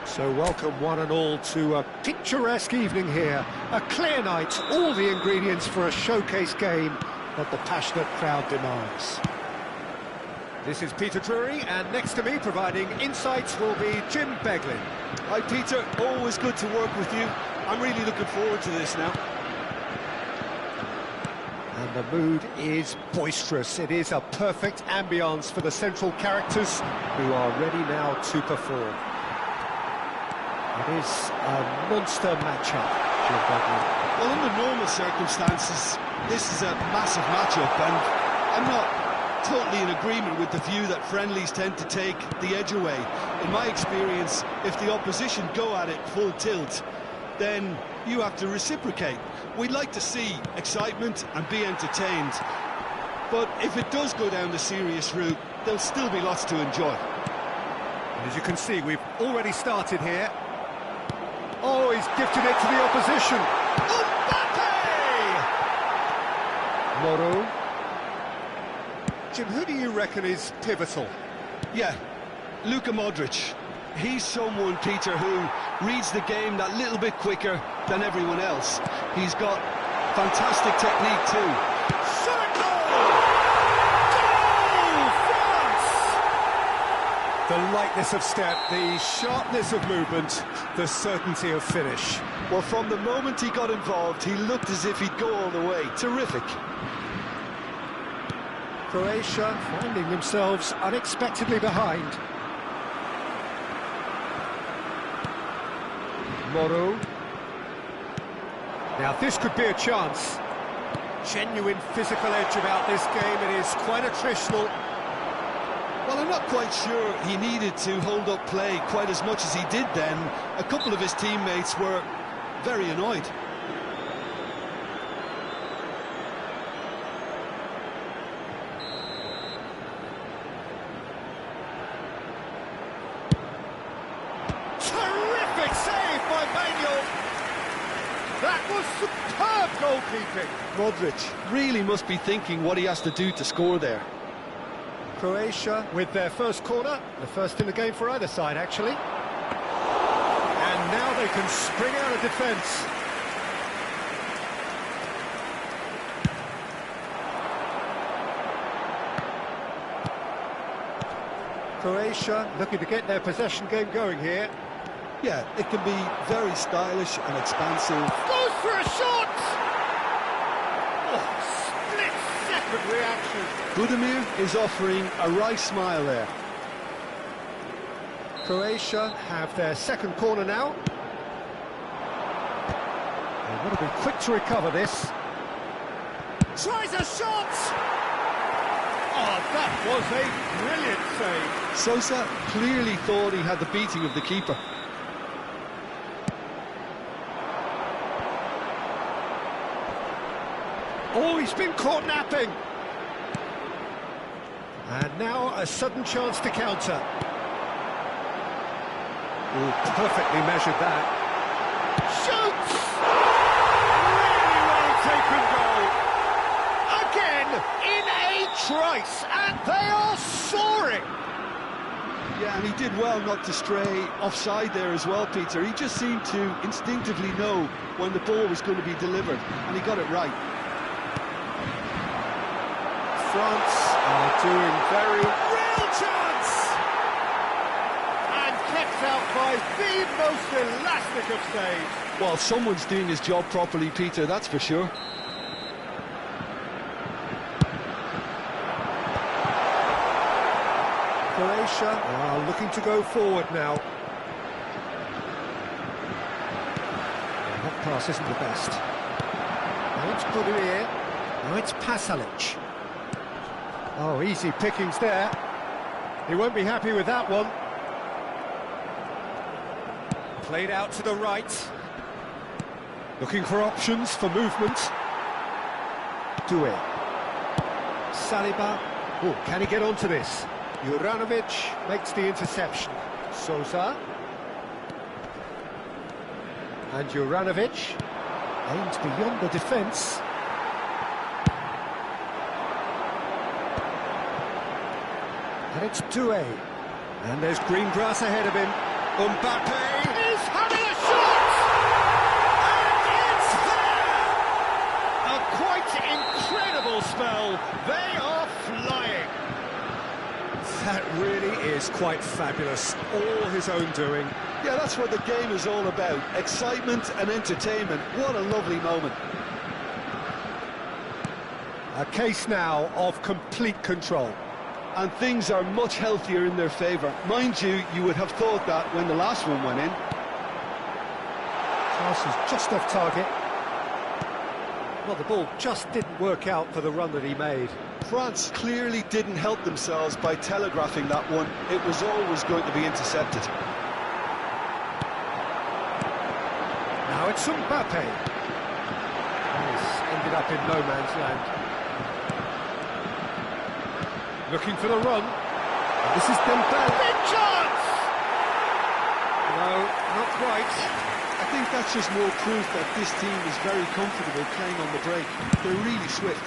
So welcome one and all to a picturesque evening here. A clear night, all the ingredients for a showcase game that the passionate crowd demands. This is Peter Drury, and next to me providing insights will be Jim Beglin. Hi Peter, always good to work with you. I'm really looking forward to this now. And the mood is boisterous. It is a perfect ambience for the central characters who are ready now to perform. It is a monster matchup, Jim Beglin. Well, under normal circumstances, this is a massive matchup, and I'm not totally in agreement with the view that friendlies tend to take the edge away. In my experience, if the opposition go at it full tilt, then you have to reciprocate. We'd like to see excitement and be entertained, but if it does go down the serious route, there'll still be lots to enjoy. And as you can see, we've already started here. Oh, he's gifted it to the opposition. Mbappe! Moro. Jim, who do you reckon is pivotal? Yeah, Luka Modric. He's someone, Peter, who reads the game that little bit quicker than everyone else. He's got fantastic technique too. Shot! Goal! Goal! France! The lightness of step, the sharpness of movement, the certainty of finish. Well, from the moment he got involved, he looked as if he'd go all the way. Terrific. Croatia finding themselves unexpectedly behind. Moro. Now this could be a chance. Genuine physical edge about this game. It is quite attritional. Well, I'm not quite sure he needed to hold up play quite as much as he did then. A couple of his teammates were very annoyed. Terrific save by Manuel. That was superb goalkeeping. Modric really must be thinking what he has to do to score there. Croatia with their first corner, the first in the game for either side, actually. And now they can spring out of defence. Croatia looking to get their possession game going here. Yeah, it can be very stylish and expansive. Goes for a shot! Oh, split-second reaction. Budimir is offering a wry smile there. Croatia have their second corner now. They want to be quick to recover this. Tries a shot! Oh, that was a brilliant save. Sosa clearly thought he had the beating of the keeper. Oh, he's been caught napping. And now a sudden chance to counter. Oh, perfectly measured that. Shoots! Really well taken goal. Again, in a trice, and they are soaring. Yeah, and he did well not to stray offside there as well, Peter. He just seemed to instinctively know when the ball was going to be delivered, and he got it right. France are doing very Real chance! And kept out by the most elastic of saves. Well, someone's doing his job properly, Peter, that's for sure. Croatia are looking to go forward now. That pass isn't the best. Now it's Budimir. Now it's Pasalic. Oh, easy pickings there. He won't be happy with that one. Played out to the right. Looking for options for movement. Doué. Saliba. Oh, can he get onto this? Juranovic makes the interception. Sosa. And Juranovic aims beyond the defence. And it's Doué. And there's green grass ahead of him. Mbappe is having a shot! And it's there! A quite incredible spell. They are flying. That really is quite fabulous. All his own doing. Yeah, that's what the game is all about. Excitement and entertainment. What a lovely moment. A case now of complete control. And things are much healthier in their favour. Mind you, you would have thought that when the last one went in. Pass is just off target. Well, the ball just didn't work out for the run that he made. France clearly didn't help themselves by telegraphing that one. It was always going to be intercepted. Now it's Mbappe. He's ended up in no man's land. Looking for the run. This is Dembele. Big chance! No, not quite. I think that's just more proof that this team is very comfortable playing on the break. They're really swift.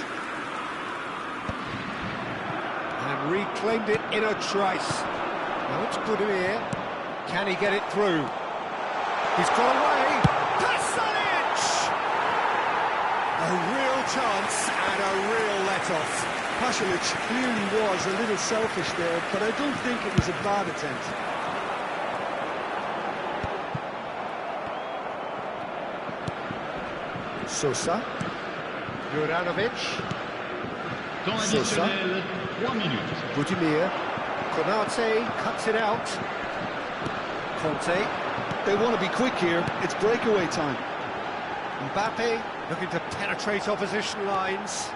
And reclaimed it in a trice. Now it's Budimir. Can he get it through? He's got away. Pasalic! A real chance and a real let-off. Pasalic clearly was a little selfish there, but I don't think it was a bad attempt. Sosa. Juranovic. Sosa. 1 minute. Budimir. Konate cuts it out. Conte. They want to be quick here. It's breakaway time. Mbappe looking to penetrate opposition lines.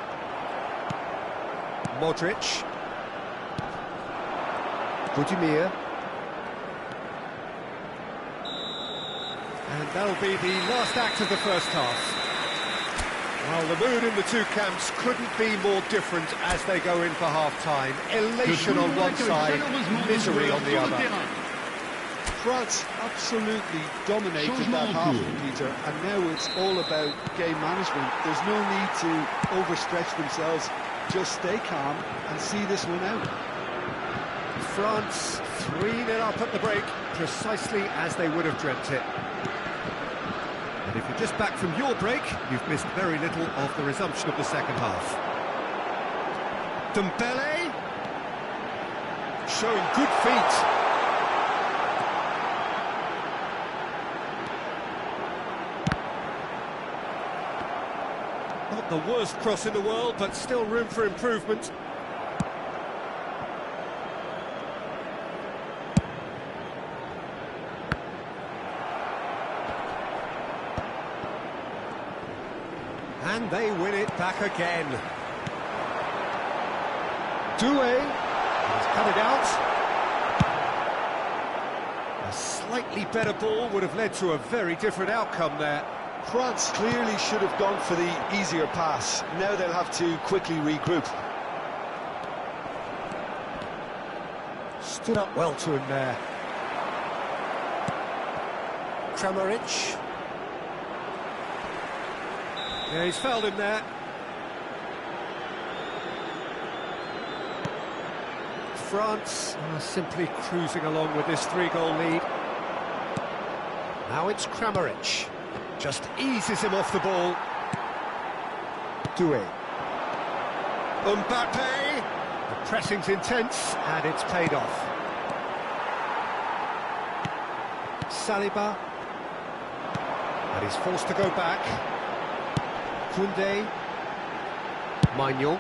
Modric. Budimir. And that'll be the last act of the first half. Well, the mood in the two camps couldn't be more different as they go in for half-time. Elation on one side, misery on the other. France absolutely dominated that half, Peter, and now it's all about game management. There's no need to overstretch themselves. Just stay calm and see this one out. France 3-0 up at the break, precisely as they would have dreamt it. And if you're just back from your break, you've missed very little of the resumption of the second half. Dembele showing good feet. Not the worst cross in the world, but still room for improvement. And they win it back again. Doué has cut it out. A slightly better ball would have led to a very different outcome there. France clearly should have gone for the easier pass. Now they'll have to quickly regroup. Stood up well to him there. Kramaric. Yeah, he's fouled him there. France are simply cruising along with this 3-goal lead. Now it's Kramaric. Just eases him off the ball. Doué. Mbappe. The pressing's intense, and it's paid off. Saliba. And he's forced to go back. Koundé. Maignan.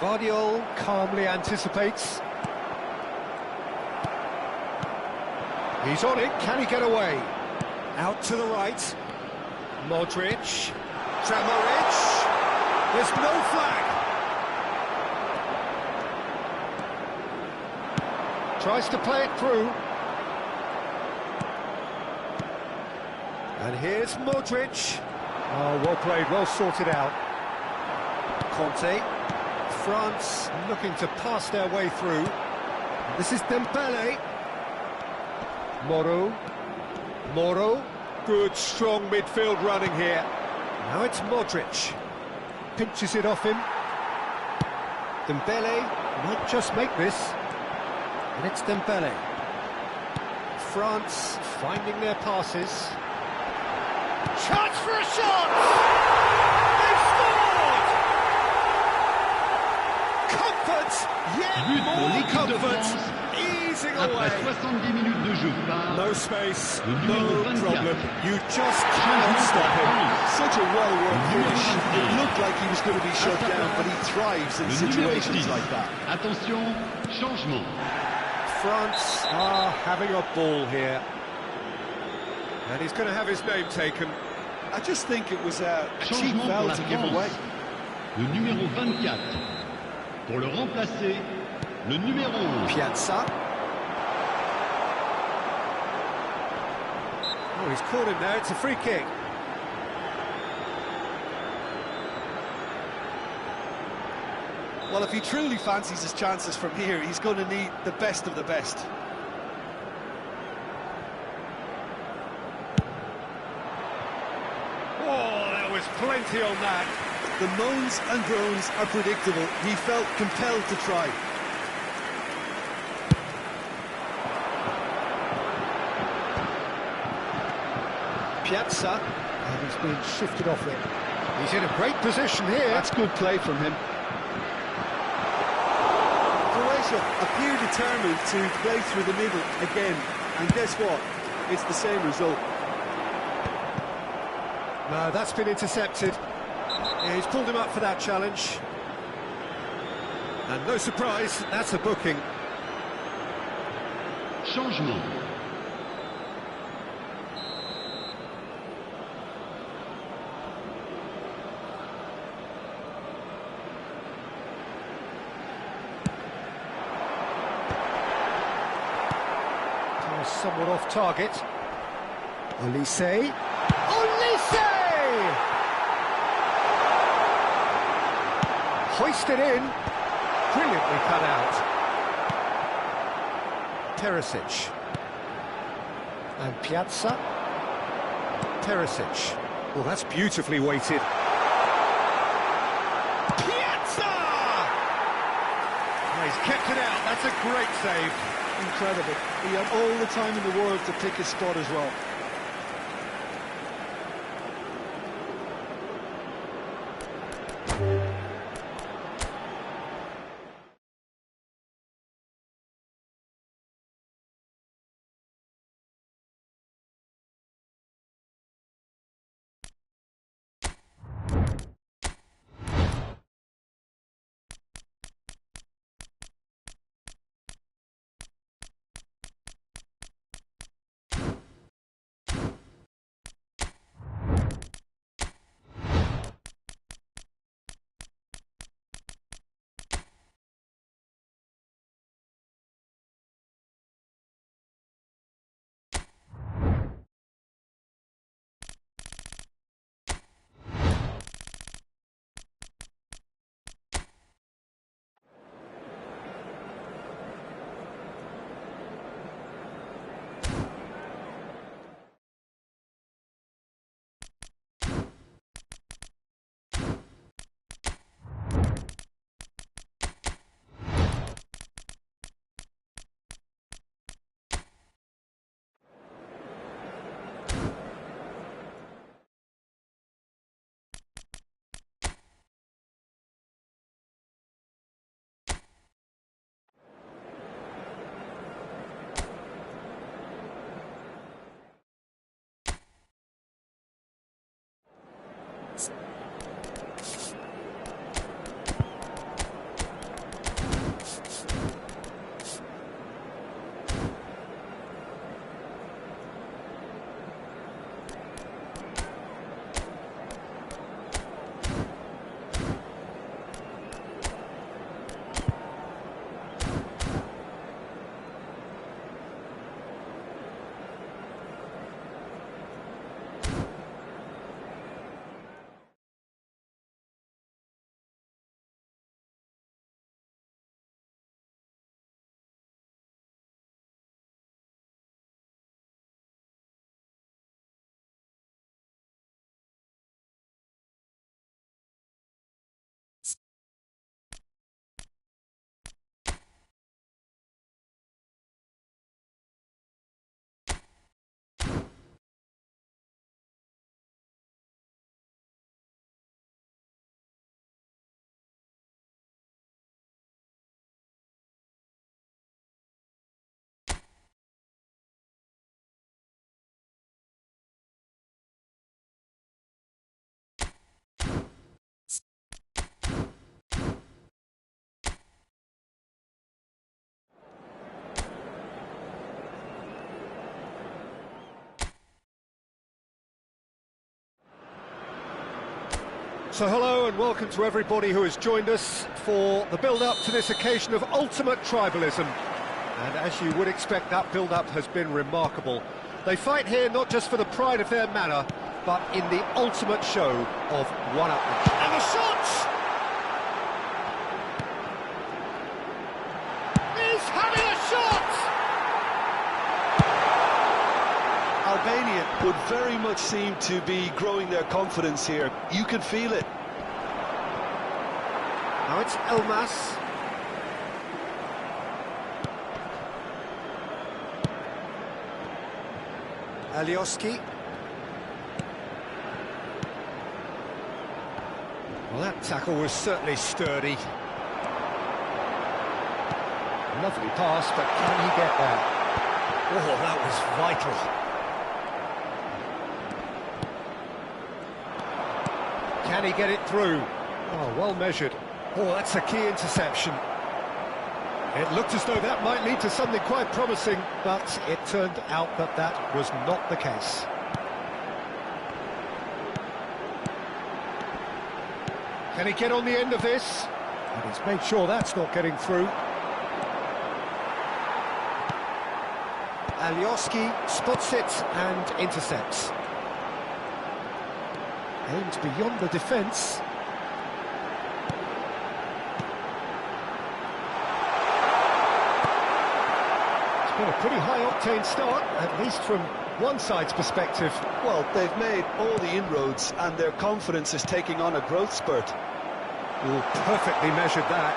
Guardiola calmly anticipates. He's on it, can he get away? Out to the right. Modric. Kramaric. There's no flag. Tries to play it through. And here's Modric. Oh, well played, well sorted out. Conte. France looking to pass their way through. This is Dembele. Moro. Good, strong midfield running here. Now it's Modric. Pinches it off him. Dembele might just make this. And it's Dembele. France finding their passes. Chance for a shot! They've scored! Comfort, yet more comfort, easing away. No space, no problem. You just cannot stop him. Such a well-worked finish. It looked like he was going to be shut down, but he thrives in situations like that. Attention, changement. France are having a ball here. And he's going to have his name taken. I just think it was a cheap Changement pour foul la to give away. France. Le numéro 24. Pour le remplacer, le numéro 11. Piazza. Oh, he's caught him there. It's a free kick. Well, if he truly fancies his chances from here, he's going to need the best of the best. Oh, there was plenty on that. The moans and groans are predictable. He felt compelled to try. Piazza. And he's been shifted off it. He's in a great position here. That's good play from him. Croatia appear determined to play through the middle again, and guess what? It's the same result. No, that's been intercepted. Yeah, he's pulled him up for that challenge. And no surprise, that's a booking. Changement. Somewhat off target. Olise. Olise! Hoisted in. Brilliantly cut out. Perisic. And Piazza. Perisic. Well, that's beautifully weighted. Piazza! Oh, he's kept it out. That's a great save. Incredible. He had all the time in the world to pick his spot as well. So hello and welcome to everybody who has joined us for the build-up to this occasion of ultimate tribalism. And as you would expect, that build-up has been remarkable. They fight here not just for the pride of their manor, but in the ultimate show of one-upmanship. And the shots! He's having a shot! Albania would very much seem to be growing their confidence here. You can feel it. Now it's Elmas. Alioski. Well, that tackle was certainly sturdy. Lovely pass, but can he get there? Oh, that was vital. Can he get it through? Oh, well measured. Oh, that's a key interception. It looked as though that might lead to something quite promising, but it turned out that that was not the case. Can he get on the end of this? And he's made sure that's not getting through. Alioski spots it and intercepts. Aimed beyond the defence. It's been a pretty high-octane start, at least from one side's perspective. Well, they've made all the inroads and their confidence is taking on a growth spurt. Oh, perfectly measured that.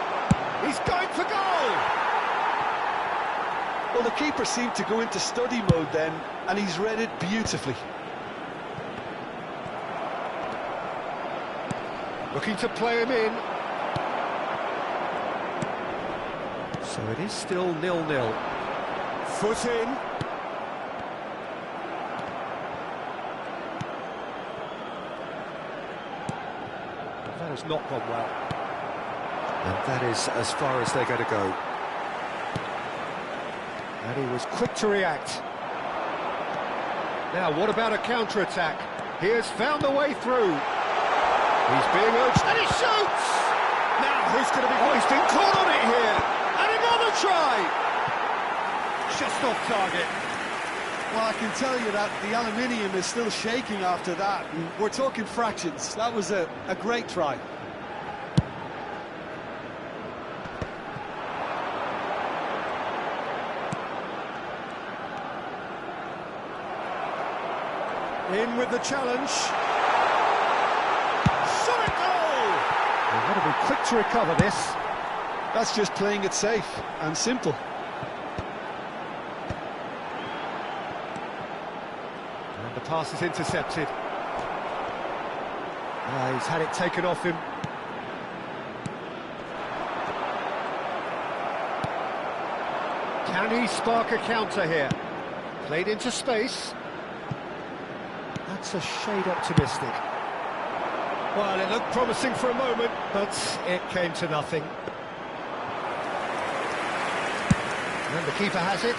He's going for goal! Well, the keeper seemed to go into study mode then, and he's read it beautifully. Looking to play him in. So it is still 0-0. Foot in. That has not gone well. And that is as far as they're going to go. And he was quick to react. Now, what about a counter-attack? He has found a way through. He's being urged, and he shoots! Now, who's going to be... Oh, he's been caught on it here! And another try! Just off target. Well, I can tell you that the aluminium is still shaking after that. We're talking fractions. That was a great try. In with the challenge. Shot it goal! They've got to be quick to recover this. That's just playing it safe and simple. And the pass is intercepted. He's had it taken off him. Can he spark a counter here? Played into space. That's a shade optimistic. Well, it looked promising for a moment, but it came to nothing. And the keeper has it.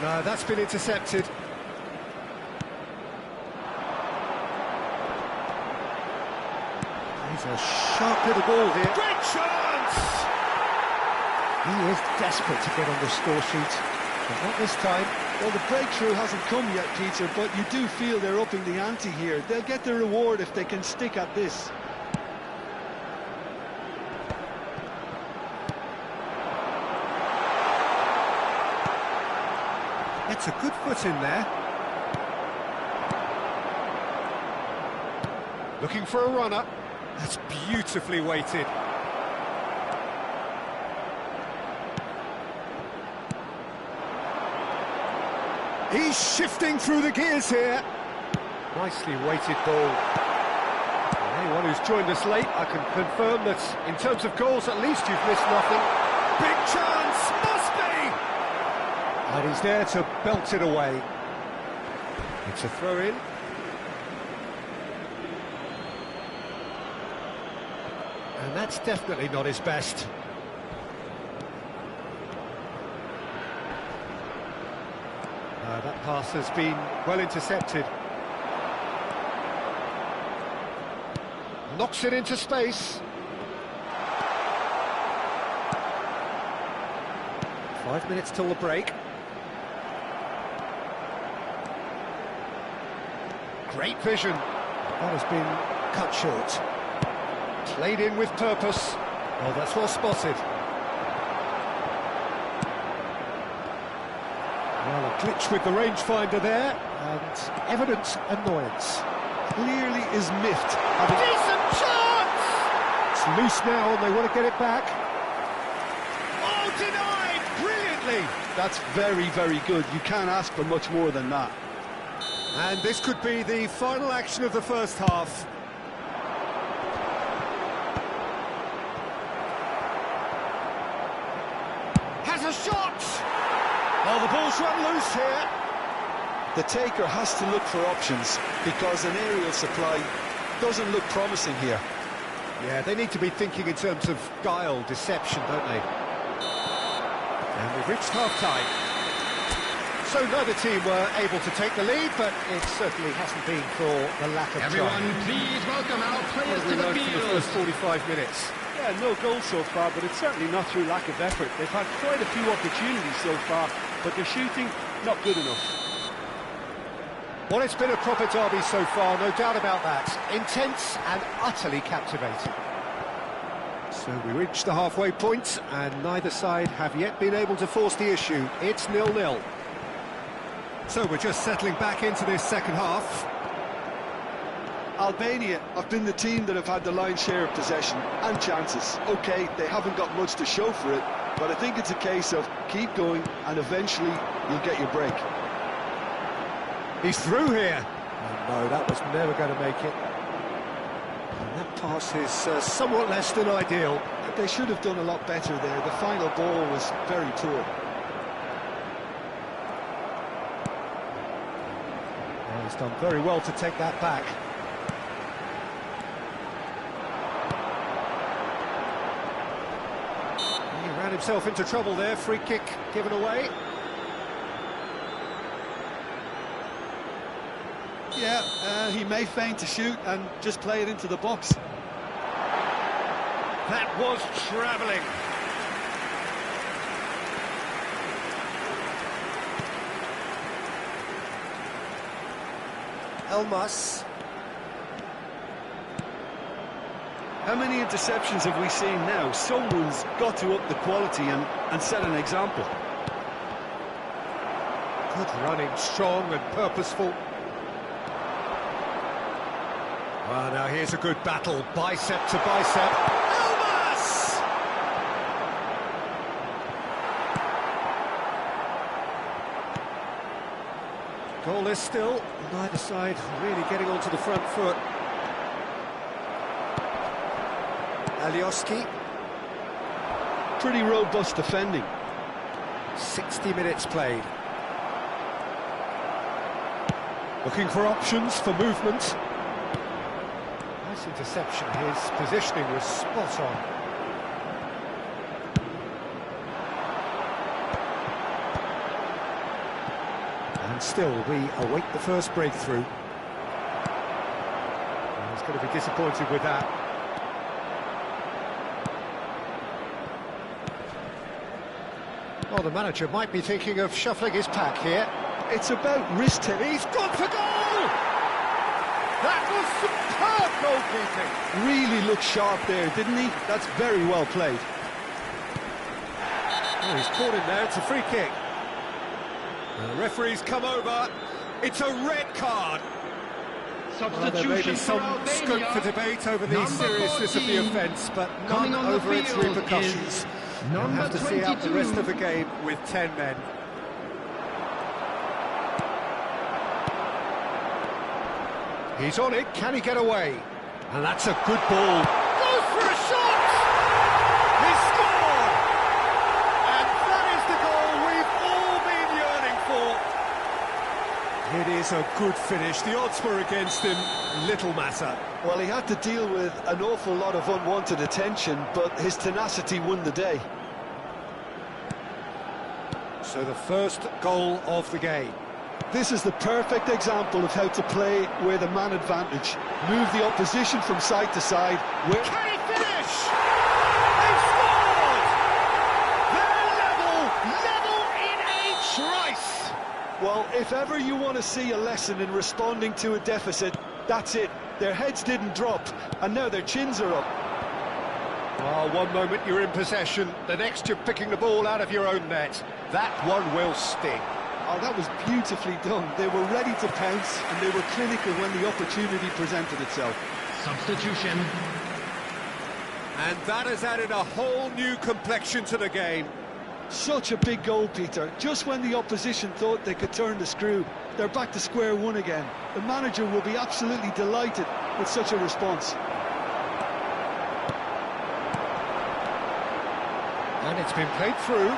No, that's been intercepted. He's a sharp little ball here. Great chance! He is desperate to get on the score sheet, but not this time. Well, the breakthrough hasn't come yet, Peter, but you do feel they're upping the ante here. They'll get their reward if they can stick at this. It's a good foot in there. Looking for a runner. That's beautifully weighted. He's shifting through the gears here. Nicely weighted ball. Anyone who's joined us late, I can confirm that in terms of goals, at least you've missed nothing. Big chance, must be! And he's there to belt it away. It's a throw-in. And that's definitely not his best. That pass has been well intercepted. Knocks it into space. 5 minutes till the break. Great vision. That has been cut short. Played in with purpose. Oh, that's well spotted. Well, a glitch with the rangefinder there, and evident annoyance. Clearly is miffed. Decent chance! It's loose now, and they want to get it back. Oh, denied! Brilliantly! That's very, very good. You can't ask for much more than that. And this could be the final action of the first half. Has a shot! Oh, the ball's run loose here. The taker has to look for options because an aerial supply doesn't look promising here. Yeah, they need to be thinking in terms of guile, deception, don't they? And we've reached half-time. So neither team were able to take the lead, but it certainly hasn't been for the lack of Everyone, trying. please welcome our players What to have the we learned from the field. first 45 minutes? Yeah, no goals so far, but it's certainly not through lack of effort. They've had quite a few opportunities so far, but their shooting, not good enough. Well, it's been a proper derby so far, no doubt about that. Intense and utterly captivating. So we reached the halfway point, and neither side have yet been able to force the issue. It's 0-0. So we're just settling back into this second half. Albania have been the team that have had the lion's share of possession and chances. OK, they haven't got much to show for it, but I think it's a case of keep going and eventually you'll get your break. He's through here. Oh, no, that was never going to make it. And that pass is somewhat less than ideal. They should have done a lot better there. The final ball was very poor. Well, he's done very well to take that back. He ran himself into trouble there. Free kick given away. Yeah, he may feign to shoot and just play it into the box. That was travelling. Elmas. How many interceptions have we seen now? Someone's got to up the quality and set an example. Good running, strong and purposeful. Well, now here's a good battle, bicep to bicep. Elmas! Goalless still, neither side really getting onto the front foot. Alioski. Pretty robust defending. 60 minutes played. Looking for options for movement. Nice interception, his positioning was spot on. And still, we await the first breakthrough. And he's going to be disappointed with that. Well, the manager might be thinking of shuffling his pack here. It's about wrist taking. He's gone for goal! That was superb goalkeeping! Really looked sharp there, didn't he? That's very well played. Oh, he's caught him there, it's a free kick. And the referee's come over. It's a red card. Well, there may be some scope for debate over the seriousness of the offence, but none over its repercussions. We'll have to see out the rest of the game with 10 men. He's on it, can he get away? And that's a good ball. Goes for a shot! He scored! And that is the goal we've all been yearning for. It is a good finish. The odds were against him, little matter. Well, he had to deal with an awful lot of unwanted attention, but his tenacity won the day. So the first goal of the game. this is the perfect example of how to play with a man advantage. Move the opposition from side to side. Can he finish? They've scored! They're level in a trice! Well, if ever you want to see a lesson in responding to a deficit, that's it. Their heads didn't drop, and now their chins are up. Oh, one moment you're in possession, the next you're picking the ball out of your own net. That one will sting. Oh, that was beautifully done. They were ready to pounce, and they were clinical when the opportunity presented itself. Substitution. And that has added a whole new complexion to the game. Such a big goal, Peter. Just when the opposition thought they could turn the screw, they're back to square one again. The manager will be absolutely delighted with such a response. And it's been played through.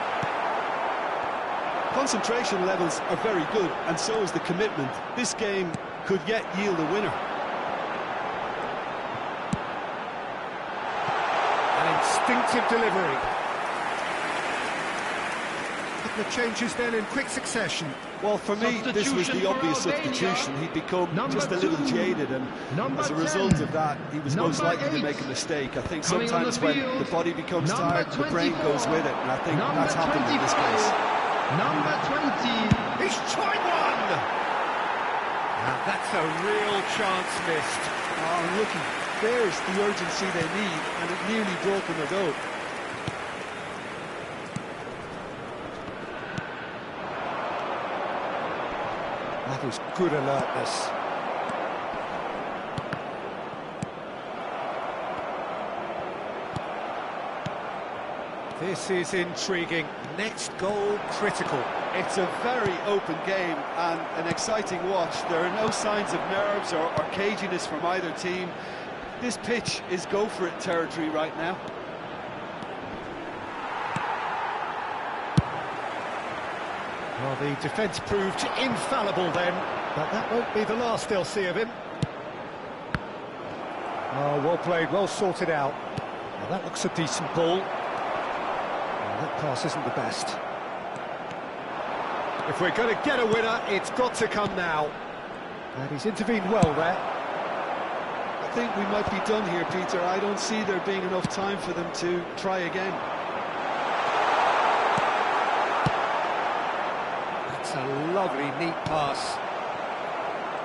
Concentration levels are very good, and so is the commitment. This game could yet yield a winner. An instinctive delivery. The changes then in quick succession. Well, for me, this was the obvious substitution. He'd become just a little jaded, and as a result of that, he was most likely to make a mistake. I think sometimes when the body becomes tired, the brain goes with it, and I think that's happened in this case. Number 20. He's tried one! Now that's a real chance missed. Oh, looking, there's the urgency they need, and it nearly brought them a goal. That is good alertness. This is intriguing. Next goal critical. It's a very open game and an exciting watch. There are no signs of nerves or caginess from either team. This pitch is go-for-it territory right now. Well, the defence proved infallible then, but that won't be the last they'll see of him. Oh, well played, well sorted out. Well, that looks a decent ball. Well, that pass isn't the best. If we're going to get a winner, it's got to come now. And he's intervened well there. I think we might be done here, Peter. I don't see there being enough time for them to try again. A lovely, neat pass.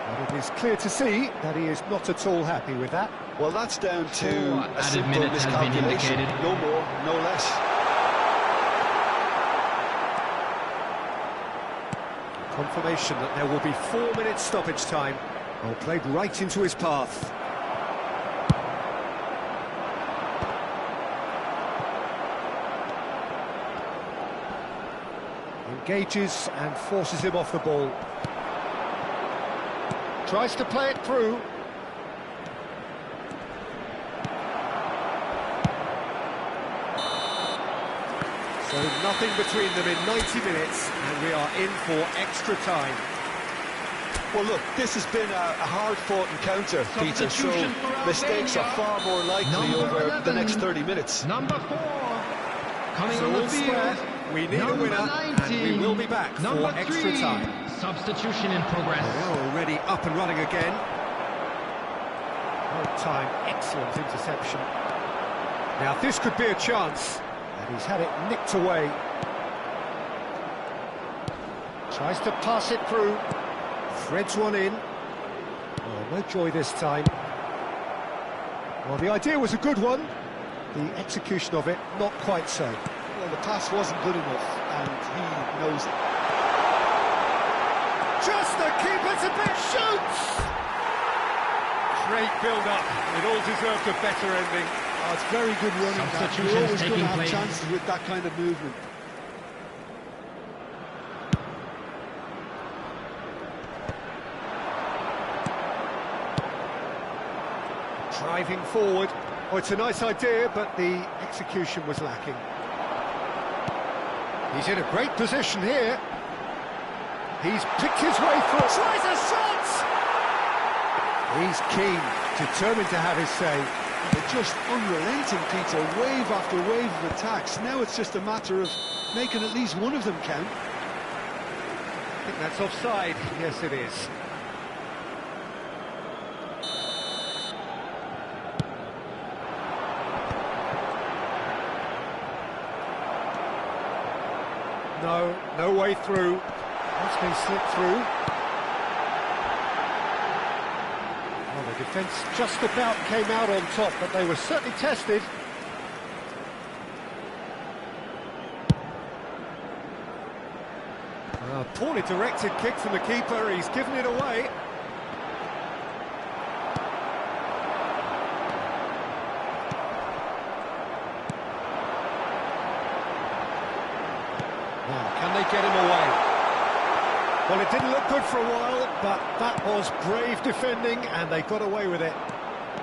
But it is clear to see that he is not at all happy with that. Well, that's down to a simple minutes has been miscalculation. indicated. No more, no less. Confirmation that there will be 4 minutes stoppage time. Well, played right into his path. Engages and forces him off the ball. Tries to play it through. So nothing between them in 90 minutes, and we are in for extra time. Well, look, this has been a hard-fought encounter, Peter, so mistakes are far more likely over the next 30 minutes. Number 4. Coming So on the all field. square, we need a winner, and we will be back for extra time. Substitution in progress. They're already up and running again. Well timed, excellent interception. Now this could be a chance, and he's had it nicked away. Tries to pass it through, threads one in. Oh, no joy this time. Well, the idea was a good one, the execution of it not quite so. Well, the pass wasn't good enough, and he knows it. Just the keeper's a bit shoots! Great build-up, it all deserved a better ending. Oh, it's very good running. That. You're always going to have chances with that kind of movement. Driving forward. Oh, it's a nice idea, but the execution was lacking. He's in a great position here. He's picked his way through. Tries a shot! He's keen, determined to have his say. They're just unrelenting, Peter. Wave after wave of attacks. Now it's just a matter of making at least one of them count. think that's offside. Yes, it is. No, no way through. That's been slipped through. Well, the defence just about came out on top, but they were certainly tested. A poorly directed kick from the keeper, he's given it away. Now, can they get him away? Well, it didn't look good for a while, but that was brave defending, and they got away with it.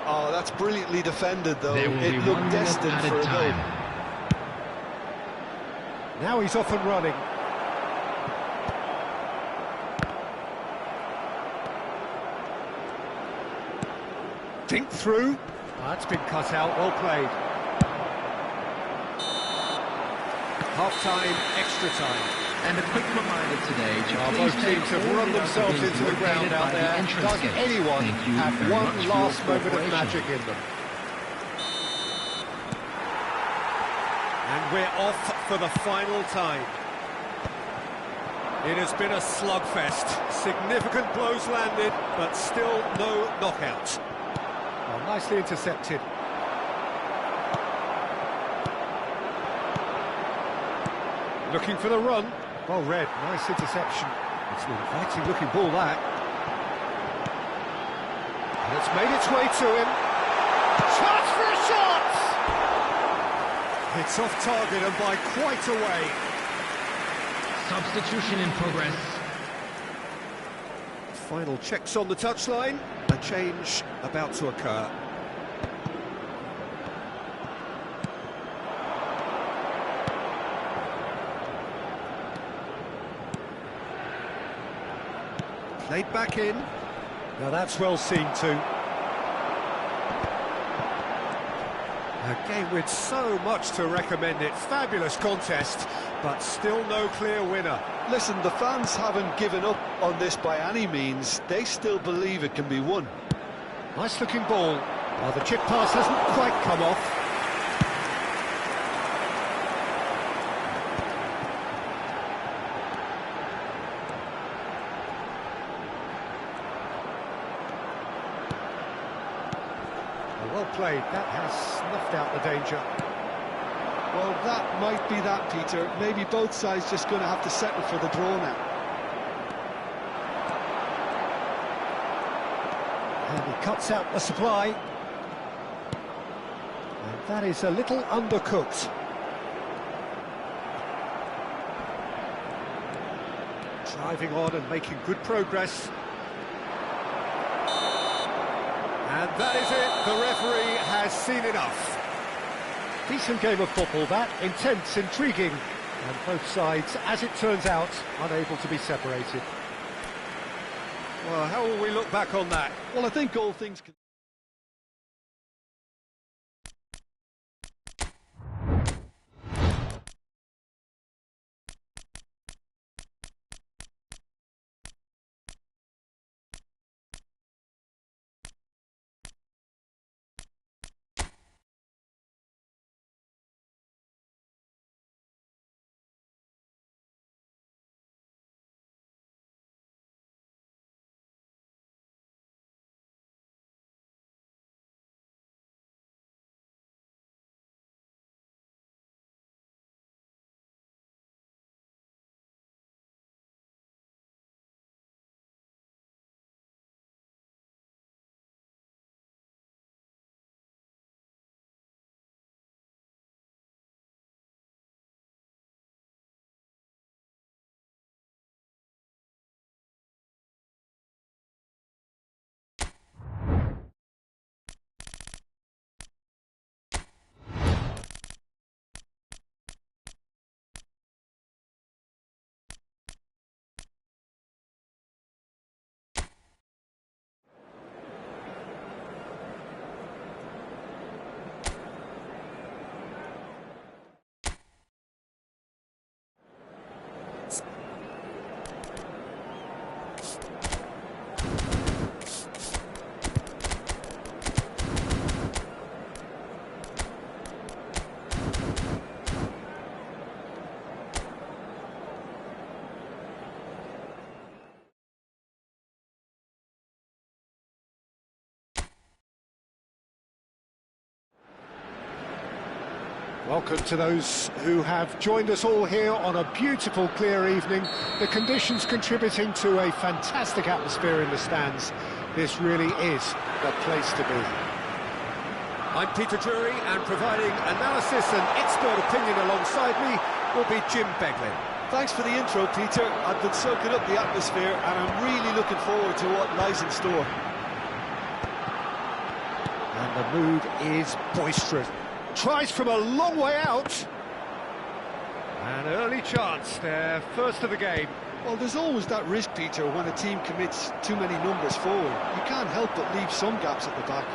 Oh, that's brilliantly defended, though. There will It be looked 1 minute destined added for a time. goal. Now he's off and running. Dink through. That's been cut out, well played. Half-time, extra time. And a quick reminder today to Both please take teams have all run the themselves bins into the ground located out by the there. entrance Does gate. anyone Thank you have very one much for your last moment of cooperation. magic in them? And we're off for the final time. It has been a slugfest. Significant blows landed, but still no knockout. Well, nicely intercepted. Looking for the run. Well read, nice interception. It's an inviting looking ball, that. And it's made its way to him. Chance for a shot! It's off target and by quite a way. Substitution in progress. Final checks on the touchline. A change about to occur. Played back in. Now that's well seen too. A game with so much to recommend it. Fabulous contest, but still no clear winner. Listen, the fans haven't given up on this by any means. They still believe it can be won. Nice looking ball. Well, the chip pass hasn't quite come off. Well played, that has snuffed out the danger. Well, that might be that, Peter. Maybe both sides just going to have to settle for the draw now. And he cuts out the supply. And that is a little undercooked. Driving on and making good progress. And that is it, the referee has seen enough. Decent game of football, that. Intense, intriguing. And both sides, as it turns out, unable to be separated. Well, how will we look back on that? Well, I think all things can... Welcome to those who have joined us all here on a beautiful, clear evening. The conditions contributing to a fantastic atmosphere in the stands. This really is the place to be. I'm Peter Drury, and providing analysis and expert opinion alongside me will be Jim Beglin. Thanks for the intro, Peter. I've been soaking up the atmosphere and I'm really looking forward to what lies in store. And the mood is boisterous. Tries from a long way out. An early chance there, first of the game. Well, there's always that risk, Peter, when a team commits too many numbers forward. You can't help but leave some gaps at the back.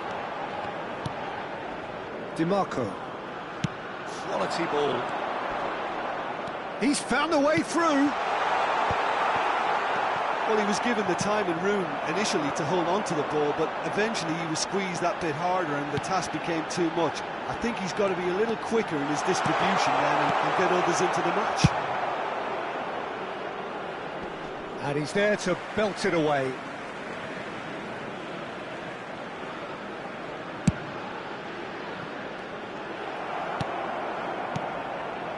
DiMarco. Quality ball. He's found a way through. Well, he was given the time and room initially to hold on to the ball, but eventually he was squeezed that bit harder and the task became too much. I think he's got to be a little quicker in his distribution then and get others into the match. And he's there to belt it away.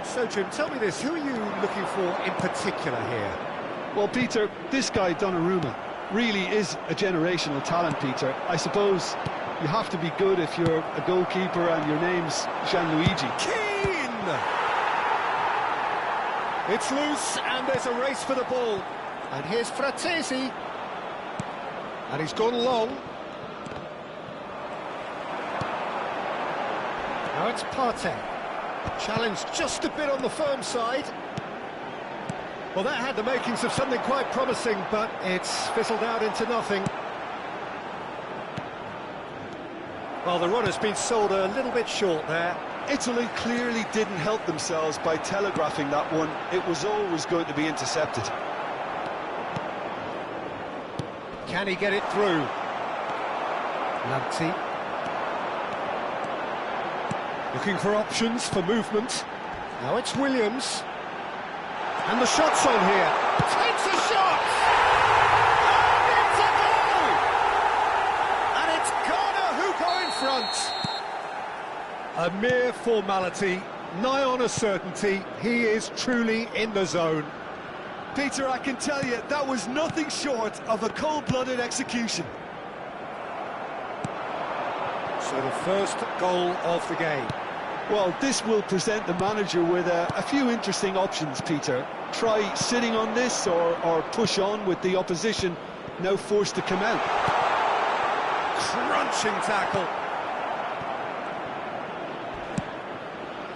So, Jim, tell me this, who are you looking for in particular here? Well, Peter, this guy, Donnarumma, really is a generational talent, Peter. I suppose you have to be good if you're a goalkeeper and your name's Gianluigi. Keane! It's loose, and there's a race for the ball. And here's Fratesi. And he's gone long. Now it's Partey. Challenged just a bit on the firm side. Well, that had the makings of something quite promising, but it's fizzled out into nothing. Well, the run has been sold a little bit short there. Italy clearly didn't help themselves by telegraphing that one. It was always going to be intercepted. Can he get it through? Lamptey. Looking for options for movement. Now it's Williams. And the shot's on here. Takes a shot! And it's a goal! And it's Garner who go in front. A mere formality, nigh on a certainty. He is truly in the zone. Peter, I can tell you, that was nothing short of a cold-blooded execution. So the first goal of the game. Well, this will present the manager with a few interesting options, Peter. Try sitting on this or push on with the opposition now forced to come out. Crunching tackle.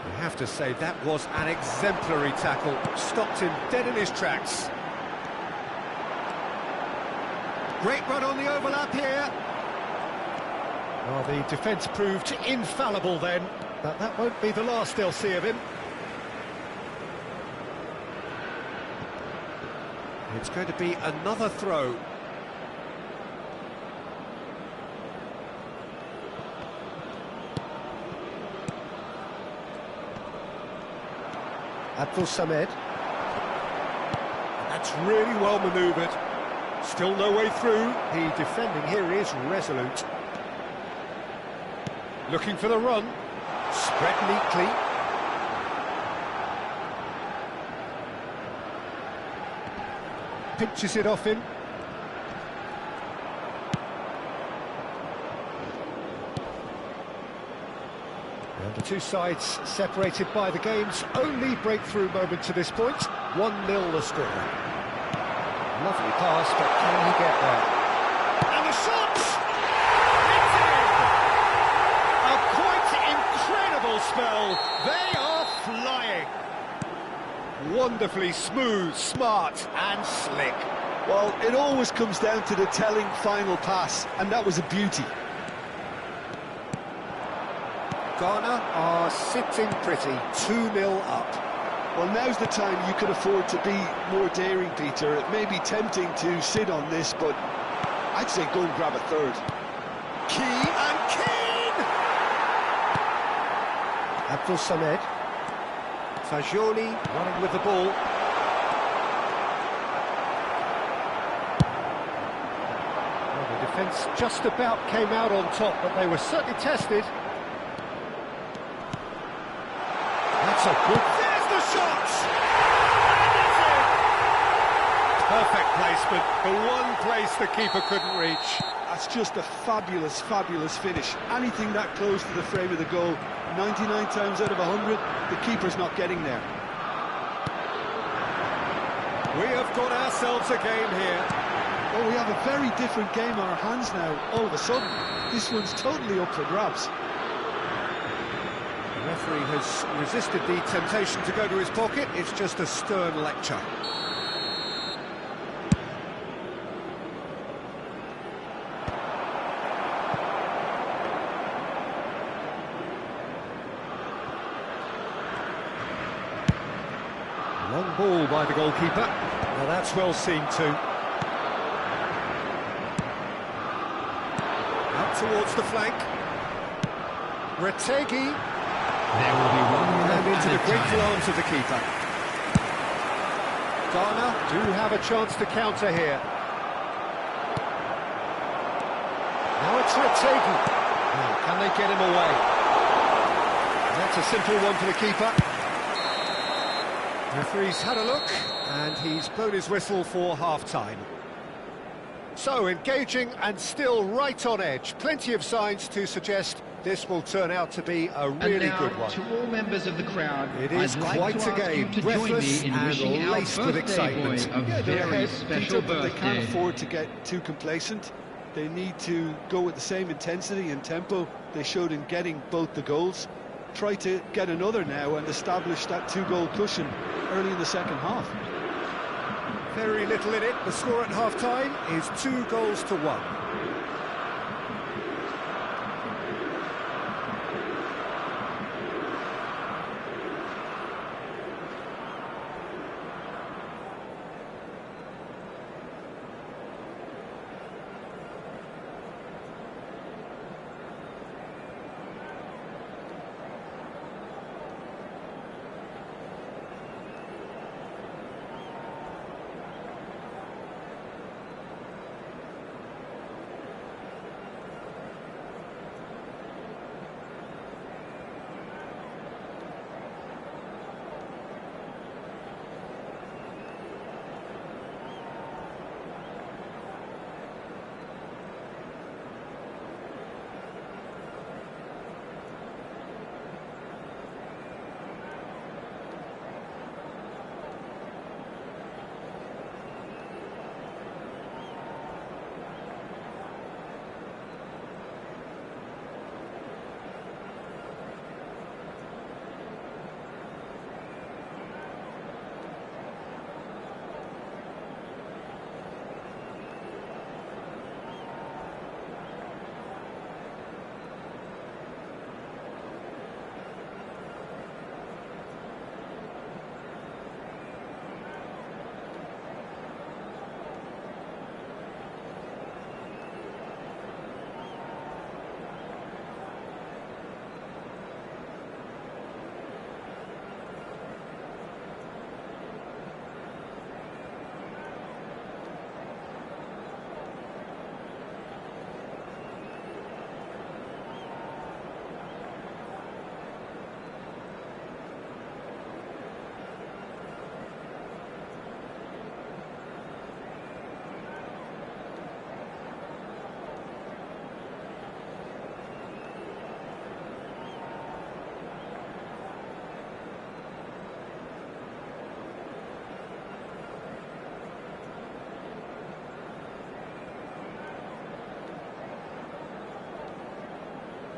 I have to say, that was an exemplary tackle. Stopped him dead in his tracks. Great run on the overlap here. Well, the defence proved infallible then, but that won't be the last they'll see of him. It's going to be another throw. Abdul Samed. That's really well manoeuvred. Still no way through. The defending here is resolute. Looking for the run. Spread neatly. Pinches it off him. And the two sides separated by the game's only breakthrough moment to this point. 1-0 the score. Lovely pass, but can he get there? And the shot! It's in! A quite incredible spell. They are flying. Wonderfully smooth, smart and slick. Well, it always comes down to the telling final pass, and that was a beauty. Ghana are sitting pretty, 2-0 up. Well, now's the time you can afford to be more daring, Peter. It may be tempting to sit on this, but I'd say go and grab a third. Keane and Keane! Abdul Samed. Fagioli running with the ball. Well, the defence just about came out on top, but they were certainly tested. There's the shot! And it's in! Perfect placement, the one place the keeper couldn't reach. That's just a fabulous, fabulous finish. Anything that close to the frame of the goal, 99 times out of 100, the keeper's not getting there. We have got ourselves a game here. Oh, we have a very different game on our hands now, all of a sudden. This one's totally up for grabs. The referee has resisted the temptation to go to his pocket. It's just a stern lecture. Long ball by the goalkeeper. Well, that's well seen too. Out towards the flank. Retegui. There will be one more And into the added grateful time. arms of the keeper. Ghana do have a chance to counter here. Now it's Retegui. Oh, can they get him away? That's a simple one for the keeper. Referee's had a look, and he's blown his whistle for half-time. So, engaging and still right on edge. Plenty of signs to suggest this will turn out to be a really And now, good one. to all members of the crowd, It is I'd like quite to a ask game, you to join breathless me in and wishing our laced with birthday boy excitement. a Yeah, they're very ahead, special Peter, but they can't birthday. afford to get too complacent. They need to go with the same intensity and tempo they showed in getting both the goals. Try to get another now and establish that two-goal cushion early in the second half. Very little in it. The score at half-time is 2-1.